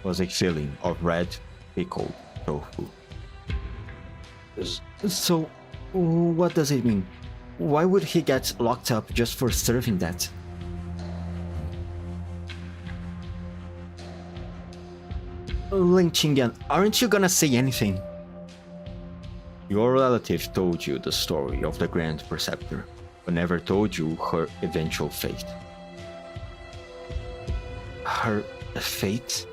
was a filling of red pickled tofu. So, what does it mean? Why would he get locked up just for serving that? Ling Qingyan, aren't you gonna say anything? Your relative told you the story of the Grand Preceptor, but never told you her eventual fate. Her fate?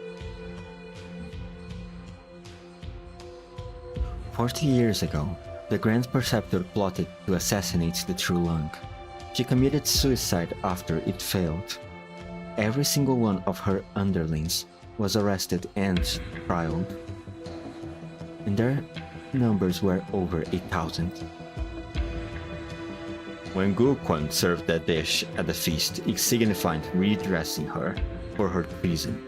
40 years ago, the Grand Preceptor plotted to assassinate the True Lung. She committed suicide after it failed. Every single one of her underlings was arrested and trialed. And their numbers were over 1,000. When Gu Quan served that dish at the feast, it signified redressing her for her treason.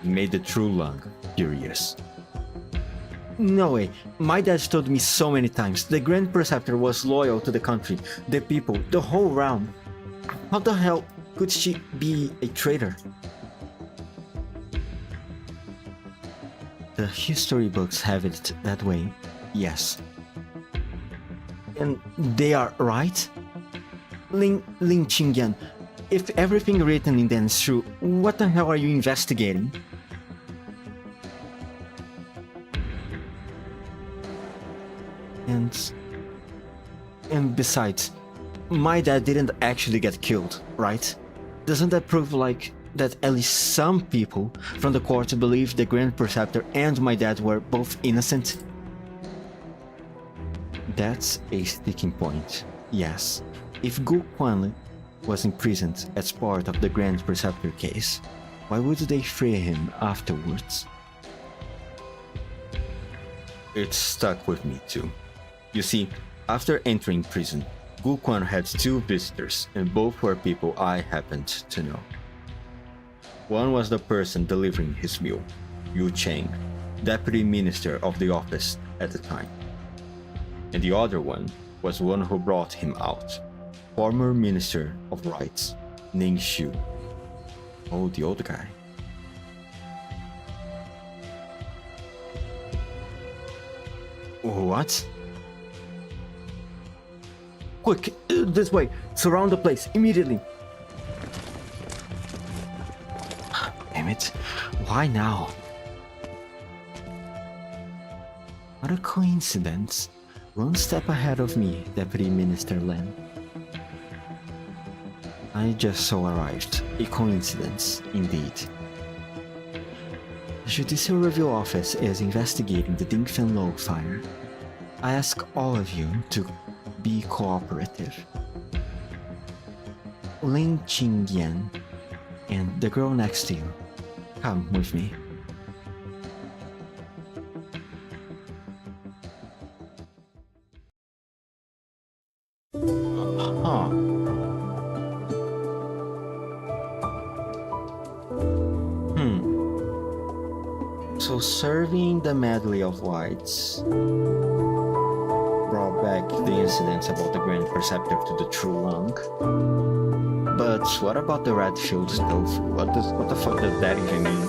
It made the True Lung furious. No way, my dad told me so many times the Grand Preceptor was loyal to the country, the people, the whole realm. How the hell could she be a traitor? The history books have it that way, yes. And they are right? Ling Qingyan, if everything written in them is true, what the hell are you investigating? And besides, my dad didn't actually get killed, right? Doesn't that prove that at least some people from the court believe the Grand Preceptor and my dad were both innocent? That's a sticking point, yes. If Gu Quan was imprisoned as part of the Grand Preceptor case, why would they free him afterwards? It stuck with me too. You see, after entering prison, Gu Quan had 2 visitors, and both were people I happened to know. One was the person delivering his meal, Yu Cheng, deputy minister of the office at the time. And the other one was one who brought him out, former minister of rights, Ning Xiu. Oh, the old guy. What? Quick, this way, surround the place, immediately. Damn it, why now? What a coincidence. One step ahead of me, Deputy Minister Len. I just so arrived. A coincidence, indeed. The Judicial Review Office is investigating the Ding Fenlo fire. I ask all of you to be cooperative. Ling Qingyan and the girl next to you, come with me. So serving the medley of whites. Rob back the incidents about the Grand Perceptor to the True Lung. But what about the Red Shield stuff? What the fuck does that even mean?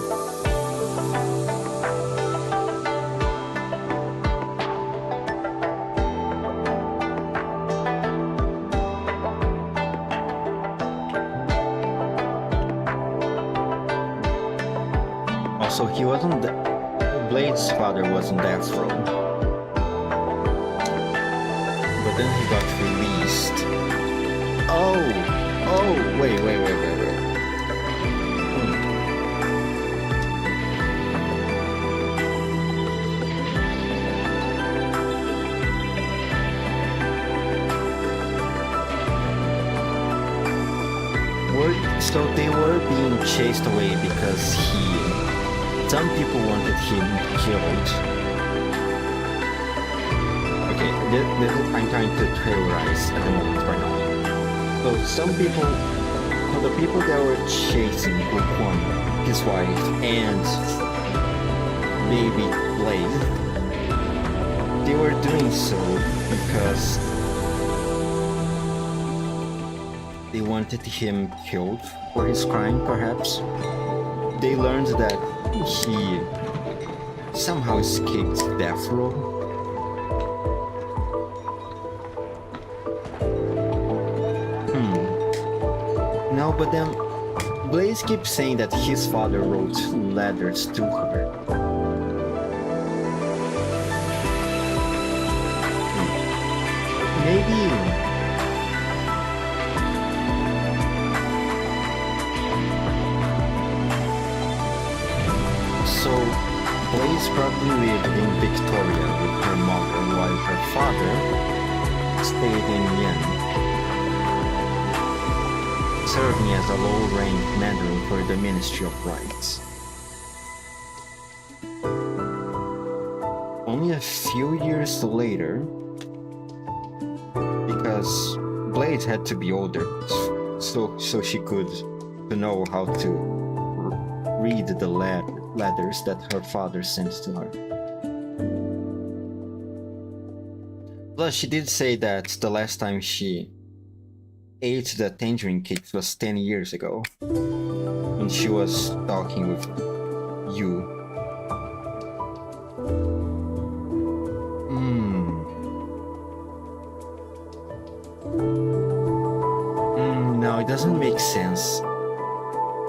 Also, he wasn't Blade's father was on death row. But then he got released. Oh, wait. So they were being chased away because some people wanted him killed. Okay, I'm trying to theorize at the moment right now. So the people that were chasing Ukwan, his wife, and baby Blade, they were doing so because they wanted him killed for his crime, perhaps. They learned that he somehow escaped death row. No, but then Blaze keeps saying that his father wrote letters to her. Maybe. So, Blaze probably lived in Victoria with her mother while her father stayed in Yen, serving as a low-rank mandarin for the Ministry of Rights. Only a few years later, because Blade had to be older, so she could know how to read the letters that her father sent to her. Plus, she did say that the last time she ate the tangerine cakes was 10 years ago, when she was talking with you. Now it doesn't make sense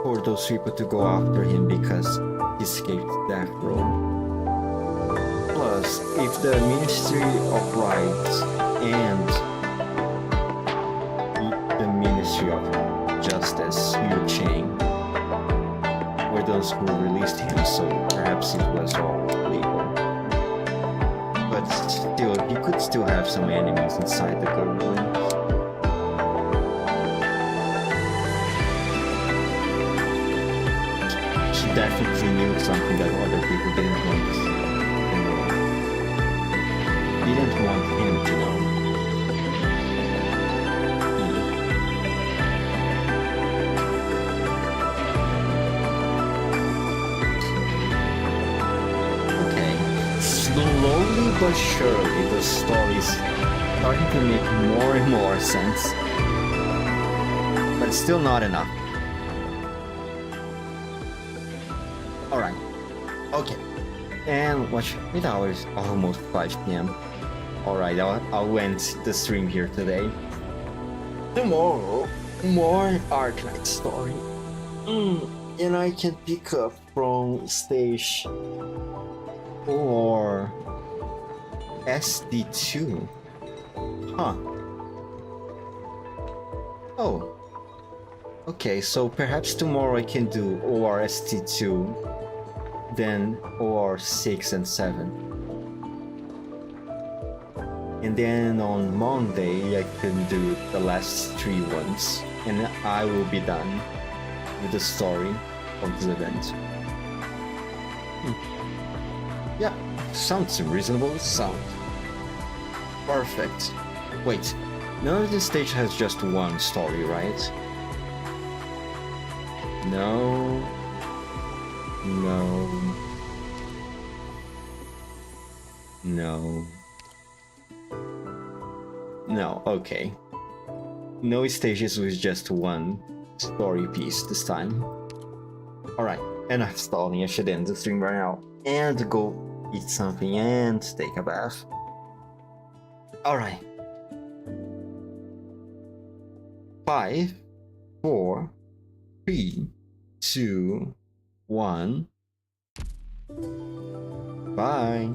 for those people to go after him because he escaped death row. Plus, if the Ministry of Rights and the Ministry of Justice, Liu Chang, were those who released him, so perhaps it was all legal. But still, he could still have some enemies inside the government. He definitely knew something that other people didn't want to know. Didn't want him to know. Slowly but surely, the story's starting to make more and more sense. But it's still not enough. Alright. Okay. And watch it hours almost 5 p.m. Alright, I'll end the stream here today. Tomorrow, more Arknights story. And I can pick up from stage or SD2. Huh. Oh. Okay, so perhaps tomorrow I can do ORST2, then OR6 and 7. And then on Monday I can do the last 3 ones, and I will be done with the story of this event. Yeah, sounds reasonable. Sound perfect. Wait, none of this stage has just one story, right? No. No, okay. No stages with just one story piece this time. Alright, enough stalling. I should end the stream right now and go eat something and take a bath. Alright. 5, 4, 3, 2, 1. Bye.